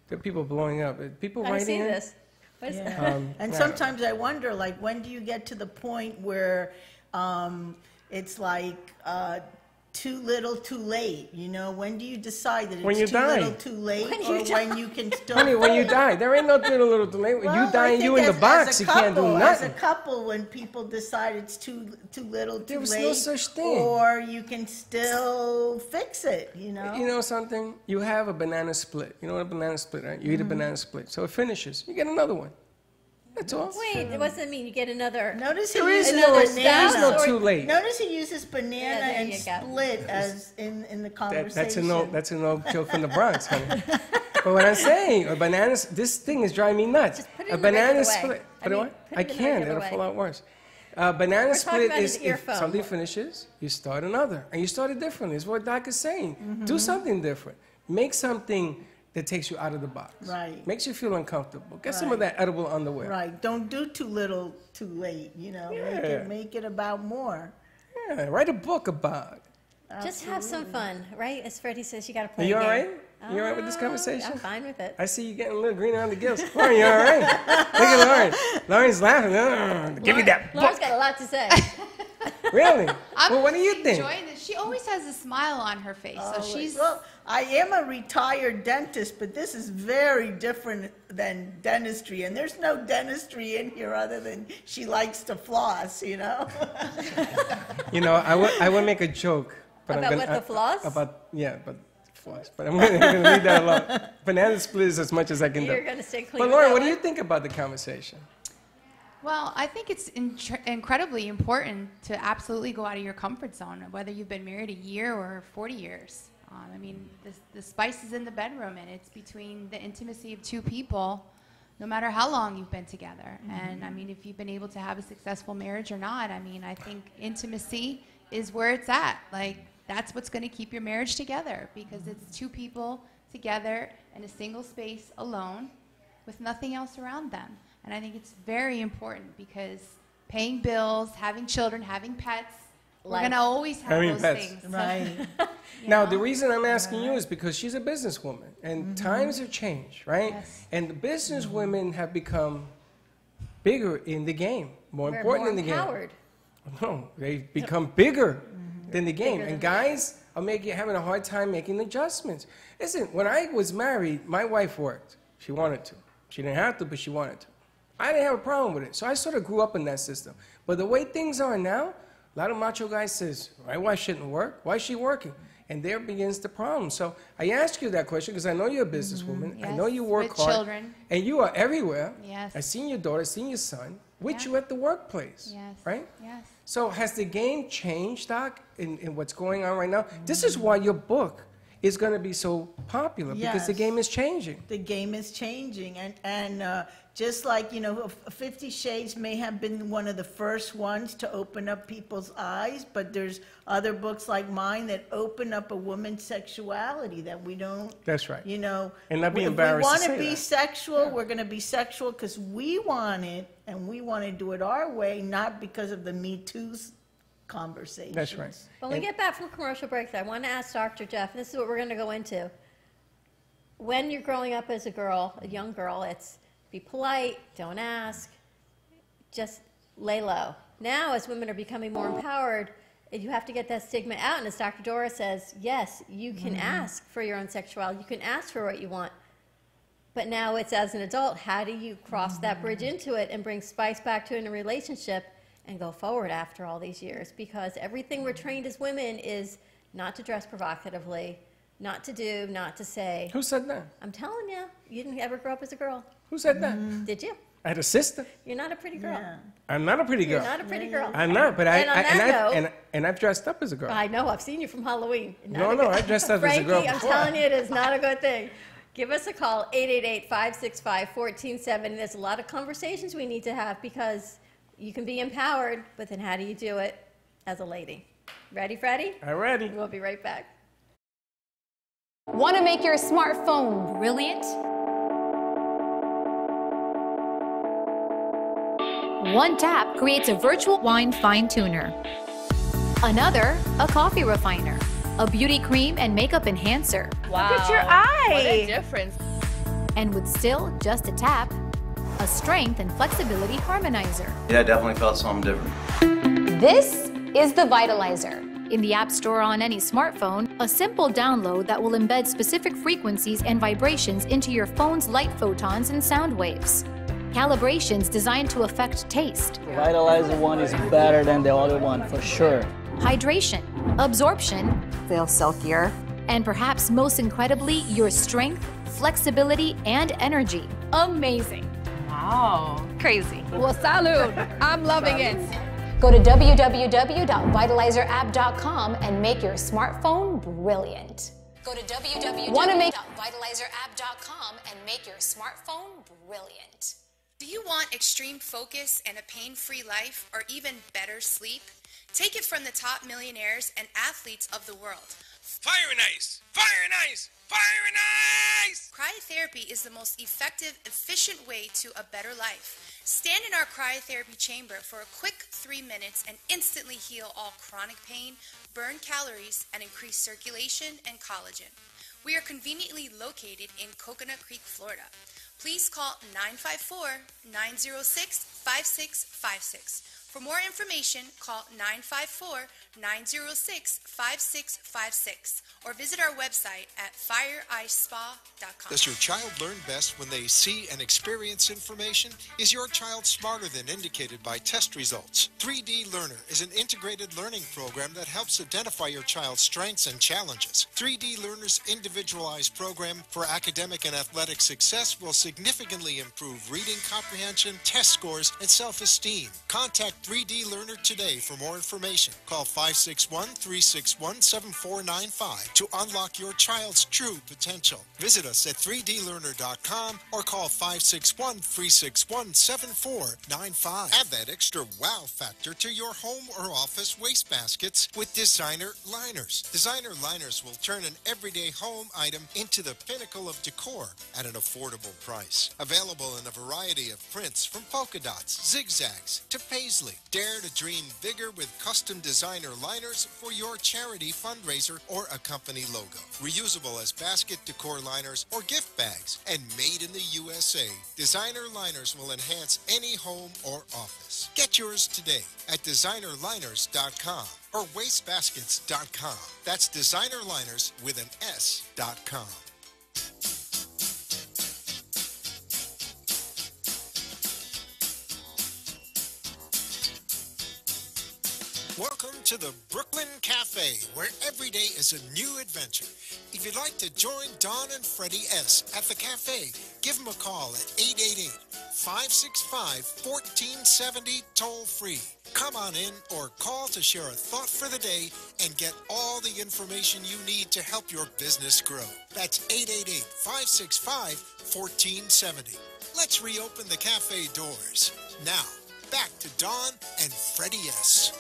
There are people blowing up. People I writing see in. this. What is that? And sometimes I wonder, like, when do you get to the point where it's like too little, too late? You know, when do you decide that When you it's too die. little, too late, when you can still? Honey, when you die, there ain't no little too late. Well, You die I and you think in the box, a you can't do couple, nothing. As a couple, when people decide it's too little, too was late, no such thing. or you can still fix it. You know. You know something? You have a banana split. You know what a banana split, right? You eat a banana split. So it finishes. You get another one. That's all. Wait, what does that mean? You get another. Notice There he is uses no- banana. there is no too late. Notice he uses banana there and you go. split as in the conversation. That's an old joke from the Bronx, honey. But what I'm saying, a bananas, this thing is driving me nuts. Just put it A in the banana regular way. split. I Put it mean, what? put I it in the can't. regular It'll way. fall out worse. Banana We're talking split about is his if earphone. something finishes, you start another. And you start it differently. It's what Doc is saying. Do something different. Make something that takes you out of the box. Right. Makes you feel uncomfortable. Get some Right. of that edible underwear. Right. Don't do too little, too late. You know. Yeah. Make it about more. Yeah, write a book about it. Just have some fun, right? As Freddie says, you got to Are play you a all game. right? You all right with this conversation? I'm fine with it. I see you getting a little green around the gills. Lauren, you all right? Look at Lauren. Lauren's laughing. Give me that Lauren's book. got a lot to say. Really? I'm Well, what do you think? enjoying this. She always has a smile on her face, so she's. Well, I am a retired dentist, but this is very different than dentistry. And there's no dentistry in here other than she likes to floss, you know? You know, I would make a joke. But About I'm gonna, what, the floss? About floss. But I'm going to leave that alone. Banana split is as much as I can do. You're going to stay clean. But with Lauren, that what do one? you think about the conversation? Well, I think it's incredibly important to absolutely go out of your comfort zone, whether you've been married a year or 40 years. I mean, the spice is in the bedroom, and it's between the intimacy of two people, no matter how long you've been together. And I mean, if you've been able to have a successful marriage or not, I mean, I think intimacy is where it's at. Like, that's what's going to keep your marriage together, because it's two people together in a single space alone with nothing else around them. And I think it's very important because paying bills, having children, having pets, we're going to always have Having those pets. things. Right. Now, the reason I'm asking you is because she's a businesswoman, and times have changed, right? Yes. And the business women have become bigger in the game, more We're important more in the empowered. game. No, they've become bigger than the game, Bigger and than the guys are having a hard time making adjustments. Listen, when I was married, my wife worked. She wanted to. She didn't have to, but she wanted to. I didn't have a problem with it, so I sort of grew up in that system. But the way things are now, a lot of macho guys says, my wife shouldn't work. Why is she working? And there begins the problem. So I ask you that question because I know you're a businesswoman. I know you work with hard. children. And you are everywhere. Yes. I've seen your daughter, seen your son, with you at the workplace. Yes. Right? Yes. So has the game changed, Doc, in what's going on right now? This is why your book is going to be so popular, because the Yes. game is changing. The game is changing, and just like, 50 Shades may have been one of the first ones to open up people's eyes, but there's other books like mine that open up a woman's sexuality that we don't. That's right. And not be embarrassed to If we say want to be that. sexual, we're going to be sexual because we want it, and we want to do it our way, not because of the Me Too conversations. That's right. When we get back from commercial breaks, I want to ask Dr. Jeff, this is what we're going to go into. When you're growing up as a girl, a young girl, it's be polite, don't ask, just lay low. Now, as women are becoming more empowered, you have to get that stigma out. And as Dr. Dora says, yes, you can ask for your own sexuality. You can ask for what you want. But now it's as an adult, how do you cross that bridge into it and bring spice back to it in a relationship and go forward after all these years? Because everything we're trained as women is not to dress provocatively, not to do, not to say. Who said that? I'm telling you, you didn't ever grow up as a girl. Who said that? Did you? I had a sister. You're not a pretty girl. I'm not a pretty girl. You're not a pretty girl. I'm not, but I've dressed up as a girl. I know, I've seen you from Halloween. No, I dressed up as a girl Frankie, I'm before. telling you, it is not a good thing. Give us a call, 888-565-1470. There's a lot of conversations we need to have because you can be empowered, but then how do you do it as a lady? Ready, Freddy? I'm ready. We'll be right back. Want to make your smartphone brilliant? One tap creates a virtual wine fine tuner. Another, a coffee refiner. A beauty cream and makeup enhancer. Wow. Look at your eye. What a difference. And with still just a tap, a strength and flexibility harmonizer. Yeah, I definitely felt something different. This is the Vitalizer. In the App Store on any smartphone, a simple download that will embed specific frequencies and vibrations into your phone's light photons and sound waves. Calibrations designed to affect taste, The Vitalizer one is better than the other one, for sure. hydration, absorption, Feel silkier. and perhaps most incredibly, your strength, flexibility, and energy. Amazing. Wow. Crazy. Well, salud. I'm loving it. Go to www.vitalizerapp.com and make your smartphone brilliant. Go to www.vitalizerapp.com and make your smartphone brilliant. Do you want extreme focus and a pain-free life or even better sleep? Take it from the top millionaires and athletes of the world. Fire and ice! Fire and ice! Fire and ice! Cryotherapy is the most effective, efficient way to a better life. Stand in our cryotherapy chamber for a quick 3 minutes and instantly heal all chronic pain, burn calories, and increase circulation and collagen. We are conveniently located in Coconut Creek, Florida. Please call 954-906-5656. For more information, call 954-906-5656 or visit our website at fireicespa.com. Does your child learn best when they see and experience information? Is your child smarter than indicated by test results? 3D Learner is an integrated learning program that helps identify your child's strengths and challenges. 3D Learner's individualized program for academic and athletic success will significantly improve reading comprehension, test scores, and self-esteem. Contact 3D Learner today for more information. Call 561-361-7495 to unlock your child's true potential. Visit us at 3dlearner.com or call 561-361-7495. Add that extra wow factor to your home or office wastebaskets with designer liners. Designer liners will turn an everyday home item into the pinnacle of decor at an affordable price. Available in a variety of prints from polka dots, zigzags to paisley. Dare to dream bigger with custom designer liners for your charity fundraiser or a company logo. Reusable as basket decor liners or gift bags and made in the USA. Designer liners will enhance any home or office. Get yours today at designerliners.com or wastebaskets.com. That's designerliners with an S.com. Welcome to the Brooklyn Cafe, where every day is a new adventure. If you'd like to join Don and Freddie S. at the cafe, give them a call at 888-565-1470 toll-free. Come on in or call to share a thought for the day and get all the information you need to help your business grow. That's 888-565-1470. Let's reopen the cafe doors. Now, back to Don and Freddie S.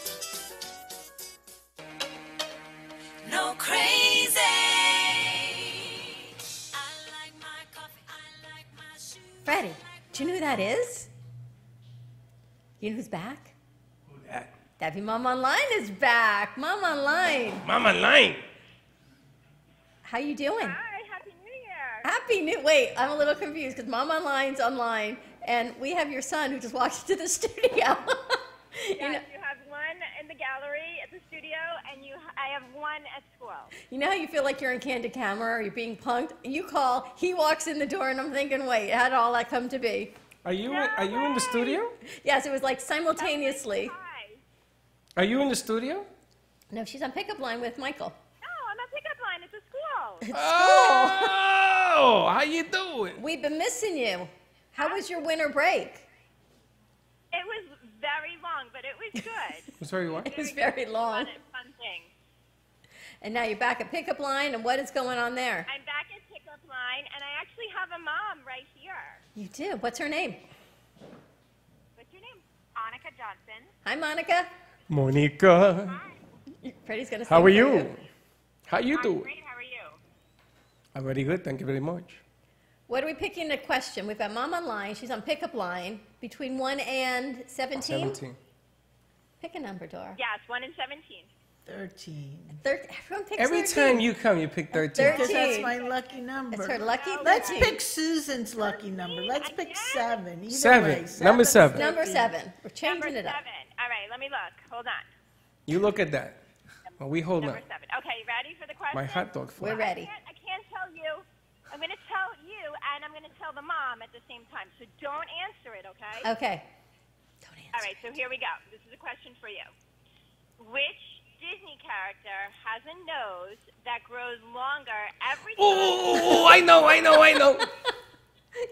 No crazy. Freddie, do you know who that is? You know who's back? Who that? That'd be Mom Online is back. Mom Online. Mom Online. How you doing? Hi, Happy New Year. Happy New... Wait, I'm a little confused because Mom Online's online, and we have your son who just walked into the studio. Yes, you have one in the gallery at the studio, and I have one at school. You know how you feel like you're in Candid Camera or you're being punked? You call, he walks in the door, and I'm thinking, wait, how did all that come to be? Are you in the studio? Yes, it was like simultaneously. Are you in the studio? No, she's on pickup line with Michael. No, I'm on pickup line at the school. It's Oh, how you doing? We've been missing you. How was your winter break? It was very long, but it was good. I'm sorry, what? It was very long. Fun thing. And now you're back at pickup line, and what is going on there? I'm back at pickup line, and I actually have a mom right here. You do? What's her name? What's your name? Annika Johnson. Hi, Monica. Monica. Freddie's going to say How are you? How you I'm doing? great. How are you? I'm very good. Thank you very much. What are we picking a question? We've got Mom Online. She's on pickup line. Between 1 and 17? 17. Pick a number, Dora. Yes, 1 and 17. 13. Everyone picks Every 13. time you come, you pick 13. 13. Because that's my lucky number. It's her lucky. Let's 13. pick Susan's lucky number. Let's pick 7. Either 7. Way, Number 7. Number 7. We're changing Number it up. 7. All right, let me look. Hold on. You look at that. Well, we hold Number on. 7. Okay, you ready for the question? My hot dog fly. We're ready. I can't tell you. I'm going to tell you, and I'm going to tell the mom at the same time. So don't answer it, okay? Okay. All right, so here we go. This is a question for you. Which Disney character has a nose that grows longer every time? Oh, I know. You're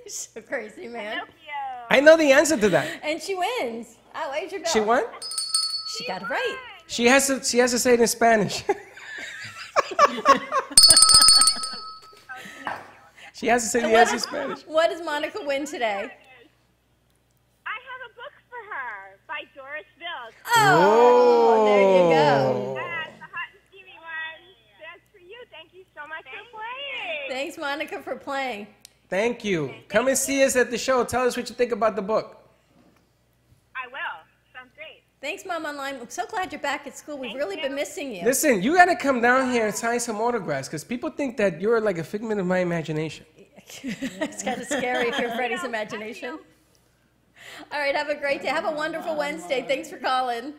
so crazy, man. Pinocchio. I know the answer to that. And she wins. Oh, where's your bell? She won? She got it right. She has to say it in Spanish. She has to say the answer in Spanish. What does Monica win today? I have a book for her by Doris Vilk. Oh, there you go. That's the hot and steamy one. That's for you. Thank you so much for playing. Thanks, Monica, for playing. Thank you. Come and see us at the show. Tell us what you think about the book. I will. Sounds great. Thanks, Mom Online. I'm so glad you're back at school. We've really been missing you. Listen, you got to come down here and sign some autographs because people think that you're like a figment of my imagination. It's kind of scary if you're Freddie's imagination. All right, have a great day. Have a wonderful Wednesday. Thanks for calling.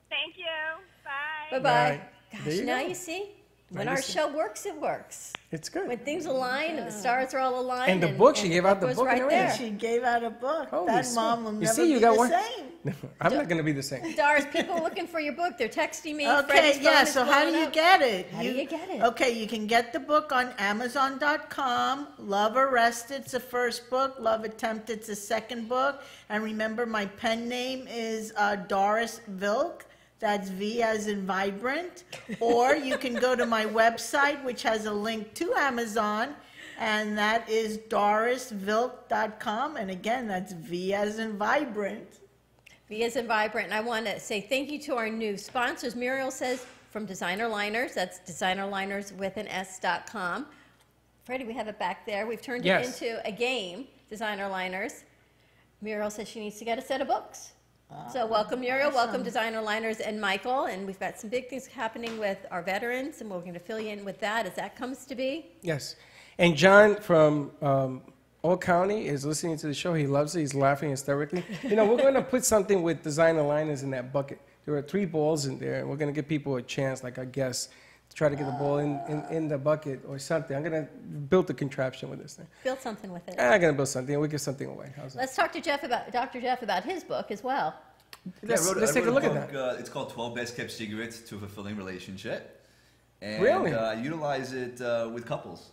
Thank you. Bye. Bye-bye. Bye. Gosh, There you now go. you see, when Now you our see. show works, it works. It's good. When things align and the stars are all aligned. And the book, she gave out the was book and right everything. there. She gave out a book. Holy that smokes. mom will You never see, you be got the one. same. I'm not going to be the same. Doris, people looking for your book. They're texting me. Okay, Freddie's phone yeah, is so how do blowing you up. get it? How do you get it? Okay, you can get the book on Amazon.com. Love Arrested's the first book. Love Attempted's the second book. And remember, my pen name is Doris Vilk. That's V as in vibrant. Or you can go to my website, which has a link to Amazon, and that is dorisvilk.com. And again, that's V as in vibrant. V as in vibrant. And I want to say thank you to our new sponsors. Muriel says from Designer Liners. That's designerliners.com. Freddie, we have it back there. We've turned Yes. it into a game, Designer Liners. Muriel says she needs to get a set of books. So welcome, Muriel. awesome. Welcome, Designer Liners and Michael. And we've got some big things happening with our veterans, and we're going to fill you in with that as that comes to be. Yes. And John from Old County is listening to the show. He loves it. He's laughing hysterically. You know, we're going to put something with designer liners in that bucket. There are 3 balls in there, and we're going to give people a chance, like our guests, to try to get the ball in the bucket or something. I'm going to build a contraption with this thing. Build something with it. I'm going to build something, and we'll give something away. How's that? Let's talk to Dr. Jeff about his book as well. Let's take a look at that. It's called 12 Best Kept Secrets to a Fulfilling Relationship. And Really? I utilize it with couples.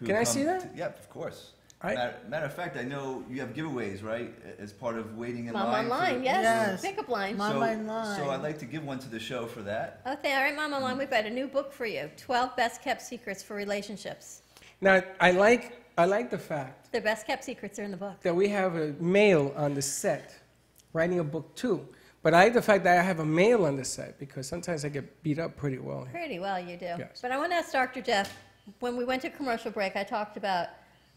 Can I see that? Yeah, of course. Right. Matter of fact, I know you have giveaways, right? As part of waiting in Mom line. Online, yes. Pickup line. Mom Online. So I'd like to give one to the show for that. Okay, all right, Mom Online, we've got a new book for you. 12 Best Kept Secrets for Relationships. Now, I like the fact The best kept secrets are in the book. that we have a male on the set writing a book too. But I like the fact that I have a male on the set because sometimes I get beat up pretty well. Pretty well, you do. Yes. But I want to ask Dr. Jeff, when we went to commercial break, I talked about,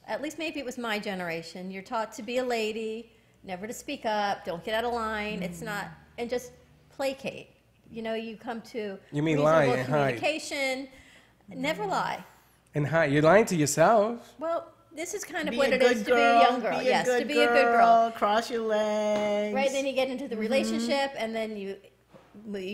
at least maybe it was my generation, you're taught to be a lady, never to speak up, don't get out of line, it's not, and just placate. You know, you come to You mean lie reasonable and hide. communication, never lie. And hi, you're lying to yourself. Well, this is kind of Be what a it is good to be a girl, young girl. Yes, to be a good girl. Cross your legs. Right, then you get into the relationship, and then you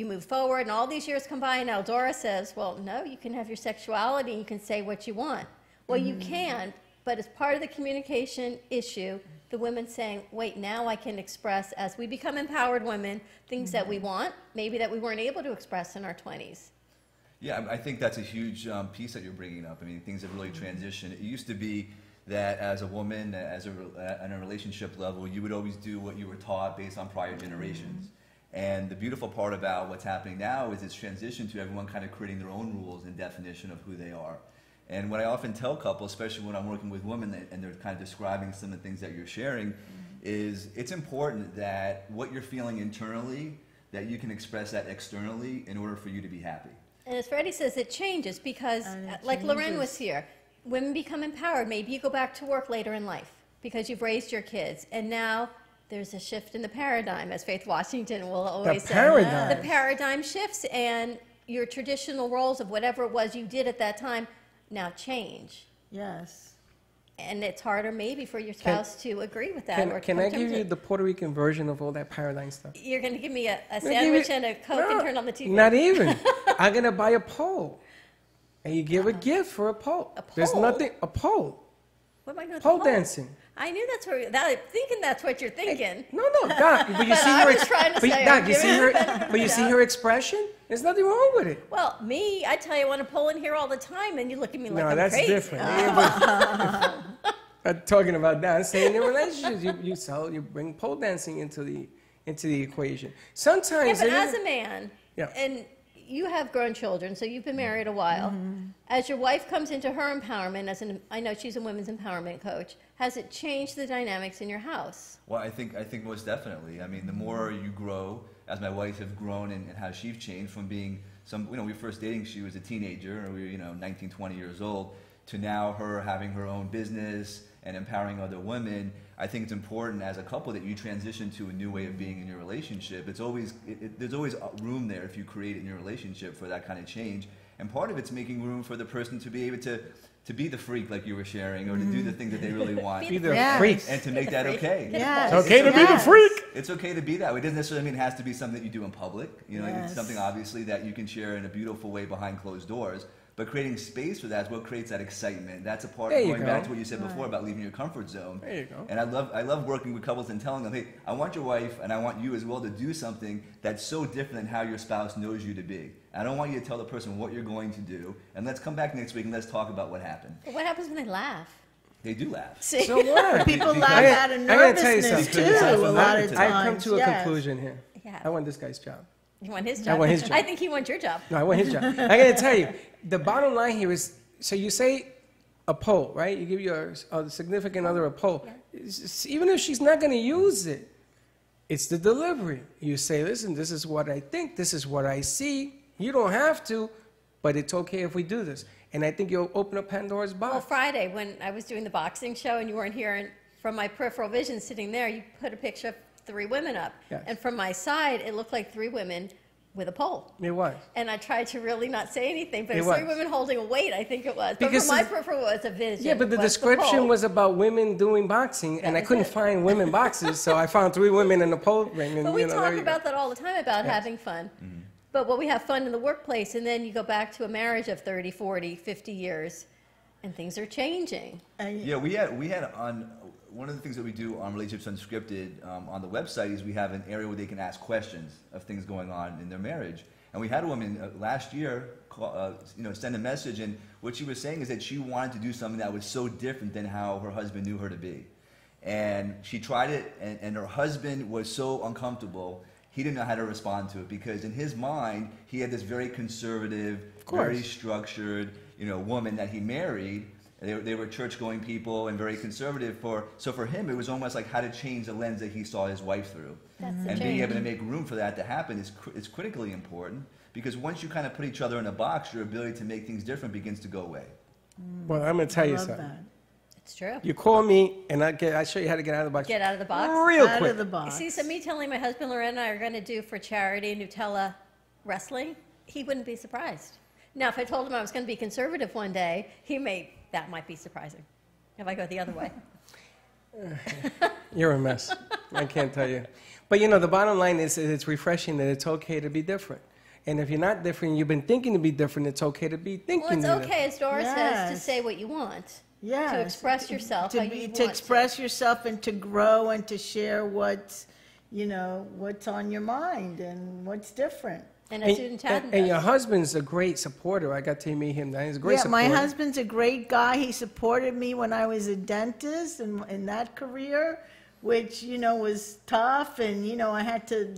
move forward, and all these years come by, and now Dora says, well, no, you can have your sexuality, and you can say what you want. Well, you can, but as part of the communication issue, the women saying, wait, now I can express, as we become empowered women, things that we want, maybe that we weren't able to express in our 20s. Yeah, I think that's a huge piece that you're bringing up. I mean, things have really transitioned. It used to be that as a woman, on a relationship level, you would always do what you were taught based on prior generations. And the beautiful part about what's happening now is it's transitioned to everyone kind of creating their own rules and definition of who they are. And what I often tell couples, especially when I'm working with women and they're kind of describing some of the things that you're sharing, is it's important that what you're feeling internally, that you can express that externally in order for you to be happy. And as Freddy says, it changes because, like Loren was here, women become empowered. Maybe you go back to work later in life because you've raised your kids. And now there's a shift in the paradigm, as Faith Washington will always say. The paradigm shifts, and your traditional roles of whatever it was you did at that time now change. Yes. And it's harder maybe for your spouse to agree with that. Can I give you the Puerto Rican version of all that paradigm stuff? You're going to give me a sandwich and a Coke and turn on the TV? Not even. I'm going to buy a pole. And you give a gift for a pole. There's nothing, a pole. What am I going to Pole dancing. I knew that's what I'm thinking. That's what you're thinking. No, Doc. But you see her. But you see her expression. There's nothing wrong with it. Well, me, I tell you, I want to pull in here all the time, and you look at me like I'm that's crazy. Different. I'm talking about that. I'm saying in relationships, you bring pole dancing into the equation. Sometimes. Yeah, but as a man, and you have grown children, so you've been married a while. As your wife comes into her empowerment, I know she's a women's empowerment coach, has it changed the dynamics in your house? Well, I think most definitely. I mean, the more you grow, as my wife has grown and how she's changed from being we were first dating, she was a teenager, and we were 19, 20 years old, to now her having her own business and empowering other women. I think it's important as a couple that you transition to a new way of being in your relationship. There's always room there if you create it in your relationship for that kind of change. And part of it's making room for the person to be able to be the freak like you were sharing, or to do the thing that they really want. Be the freak. And to make that okay. It's okay to be the freak. It's okay to be that way. It doesn't necessarily mean it has to be something that you do in public. It's something obviously that you can share in a beautiful way behind closed doors. But creating space for that is what creates that excitement. That's a part of going back to what you said before about leaving your comfort zone. There you go. And I love working with couples and telling them, hey, I want your wife and I want you as well to do something that's so different than how your spouse knows you to be. I don't want you to tell the person what you're going to do. And let's come back next week and let's talk about what happened. But what happens when they laugh? They do laugh. See? So what? People laugh out of nervousness too. A lot of times. I've come to a conclusion here. Yeah. I want this guy's job. You want his job? I want his job. I think he wants your job. No, I want his job. I got to tell you, the bottom line here is, so you say a pole, right? You give your significant other a pole. Yeah. Even if she's not going to use it, it's the delivery. You say, listen, this is what I think, this is what I see. You don't have to, but it's okay if we do this. And I think you'll open up Pandora's box. Well, Friday, when I was doing the boxing show and you weren't here, and from my peripheral vision sitting there, you put a picture of 3 women up. Yes. And from my side, it looked like 3 women with a pole. It was. And I tried to really not say anything, but it was 3 women holding a weight, I think it was. Because but from my peripheral it was a vision. Yeah, but the description was about women doing boxing, and I couldn't find women boxes, so I found 3 women in the pole ring. And, but we talk about that all the time, about having fun. Mm-hmm. But we have fun in the workplace, and then you go back to a marriage of 30, 40, 50 years, and things are changing. Yeah, we had on one of the things that we do on Relationships Unscripted on the website is we have an area where they can ask questions of things going on in their marriage. And we had a woman last year send a message, and what she was saying is that she wanted to do something that was so different than how her husband knew her to be. And she tried it, and her husband was so uncomfortable, he didn't know how to respond to it, because in his mind, he had this very conservative, very structured, woman that he married. They were church-going people and very conservative. So for him, it was almost like how to change the lens that he saw his wife through. And being able to make room for that to happen is critically important, because once you kind of put each other in a box, your ability to make things different begins to go away. Well, I'm going to tell you something. It's true. You call me, and I show you how to get out of the box. Get out of the box? Real quick. Out of the box. See, so me telling my husband, Lorena and I are going to do for charity Nutella wrestling, he wouldn't be surprised. Now, if I told him I was going to be conservative one day, that might be surprising if I go the other way. You're a mess. I can't tell you. But, the bottom line is it's refreshing that it's okay to be different. And if you're not different, you've been thinking to be different, it's okay to be thinking Well, it's okay, as Doris says, to say what you want. Yes. To express yourself how you want to express yourself and to grow and to share what's on your mind and what's different. And as Susan Tatton and your husband's a great supporter. I got to meet him. He's a great supporter. My husband's a great guy. He supported me when I was a dentist and in that career, which, was tough. And, I had to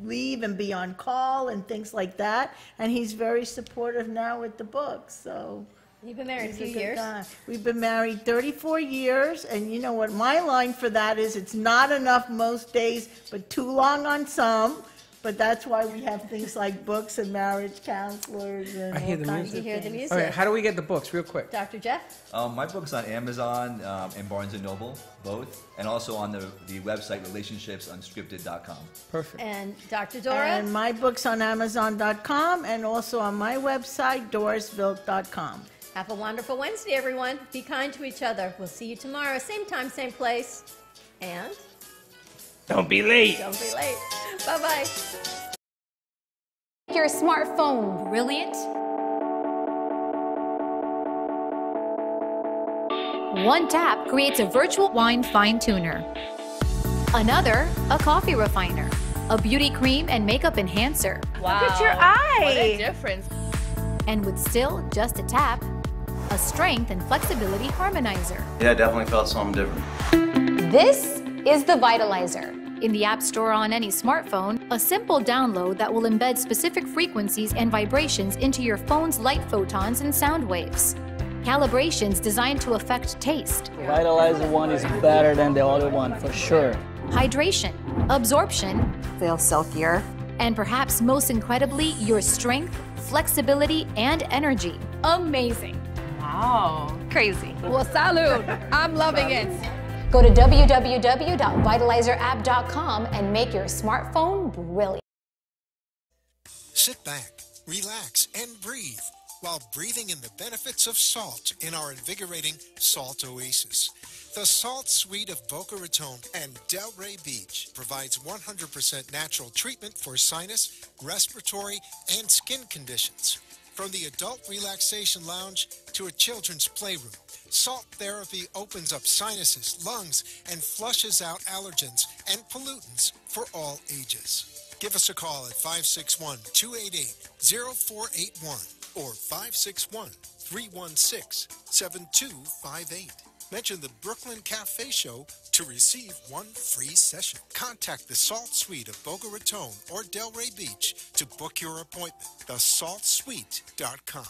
leave and be on call and things like that. And he's very supportive now with the book. So you've been married a few years? We've been married 34 years. And you know what my line for that is? It's not enough most days, but too long on some. But that's why we have things like books and marriage counselors and I hear all the kinds music. of You hear the things. music. All right, how do we get the books, real quick? Dr. Jeff? My book's on Amazon and Barnes & Noble, both, and also on the website relationshipsunscripted.com. Perfect. And Dr. Dora? And my book's on Amazon.com and also on my website, dorisvilk.com. Have a wonderful Wednesday, everyone. Be kind to each other. We'll see you tomorrow, same time, same place. And? Don't be late. Don't be late. Bye-bye. Your smartphone brilliant. One tap creates a virtual wine fine tuner. Another, a coffee refiner. A beauty cream and makeup enhancer. Wow. Look at your eye. What a difference. And with still just a tap, a strength and flexibility harmonizer. Yeah, I definitely felt something different. This is the Vitalizer. In the App Store on any smartphone, a simple download that will embed specific frequencies and vibrations into your phone's light photons and sound waves. Calibrations designed to affect taste. The Vitalizer one is better than the other one, for sure. Hydration, absorption, Feels silkier. and perhaps most incredibly, your strength, flexibility, and energy. Amazing. Wow. Crazy. Well, salud. I'm loving it. Go to www.vitalizerapp.com and make your smartphone brilliant. Sit back, relax, and breathe while breathing in the benefits of salt in our invigorating Salt Oasis. The Salt Suite of Boca Raton and Delray Beach provides 100% natural treatment for sinus, respiratory, and skin conditions. From the adult relaxation lounge to a children's playroom, Salt therapy opens up sinuses, lungs, and flushes out allergens and pollutants for all ages. Give us a call at 561-288-0481 or 561-316-7258. Mention the Brooklyn Cafe Show to receive one free session. Contact the Salt Suite of Boca Raton or Delray Beach to book your appointment. TheSaltSuite.com.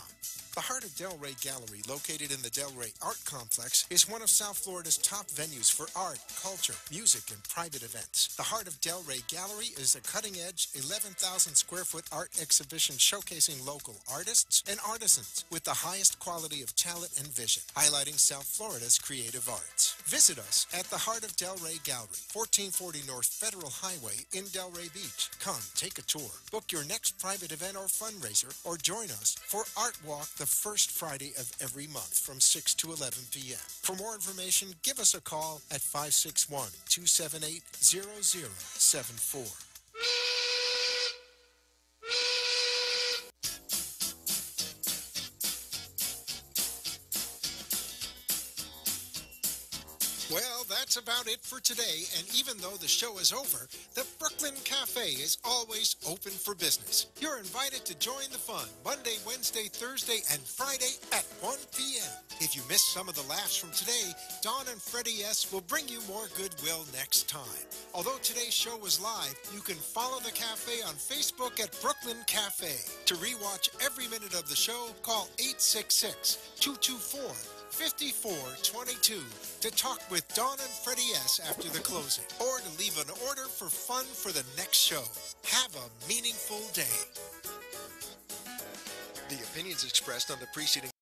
The Heart of Delray Gallery, located in the Delray Art Complex, is one of South Florida's top venues for art, culture, music, and private events. The Heart of Delray Gallery is a cutting-edge, 11,000-square-foot art exhibition showcasing local artists and artisans with the highest quality of talent and vision, highlighting South Florida's creative arts. Visit us at the Heart of Delray Gallery, 1440 North Federal Highway in Delray Beach. Come, take a tour, book your next private event or fundraiser, or join us for Art Walk the first Friday of every month from 6 to 11 p.m. For more information, give us a call at 561-278-0074. Well, that That's about it for today, and even though the show is over, the Brooklyn Cafe is always open for business. You're invited to join the fun Monday, Wednesday, Thursday, and Friday at 1 p.m. If you missed some of the laughs from today, Dawn and Freddy S. will bring you more goodwill next time. Although today's show was live, you can follow the cafe on Facebook at Brooklyn Cafe. To rewatch every minute of the show, call 866-224-5422 to talk with Dawn and Freddy S. after the closing, or to leave an order for fun for the next show. Have a meaningful day. The opinions expressed on the preceding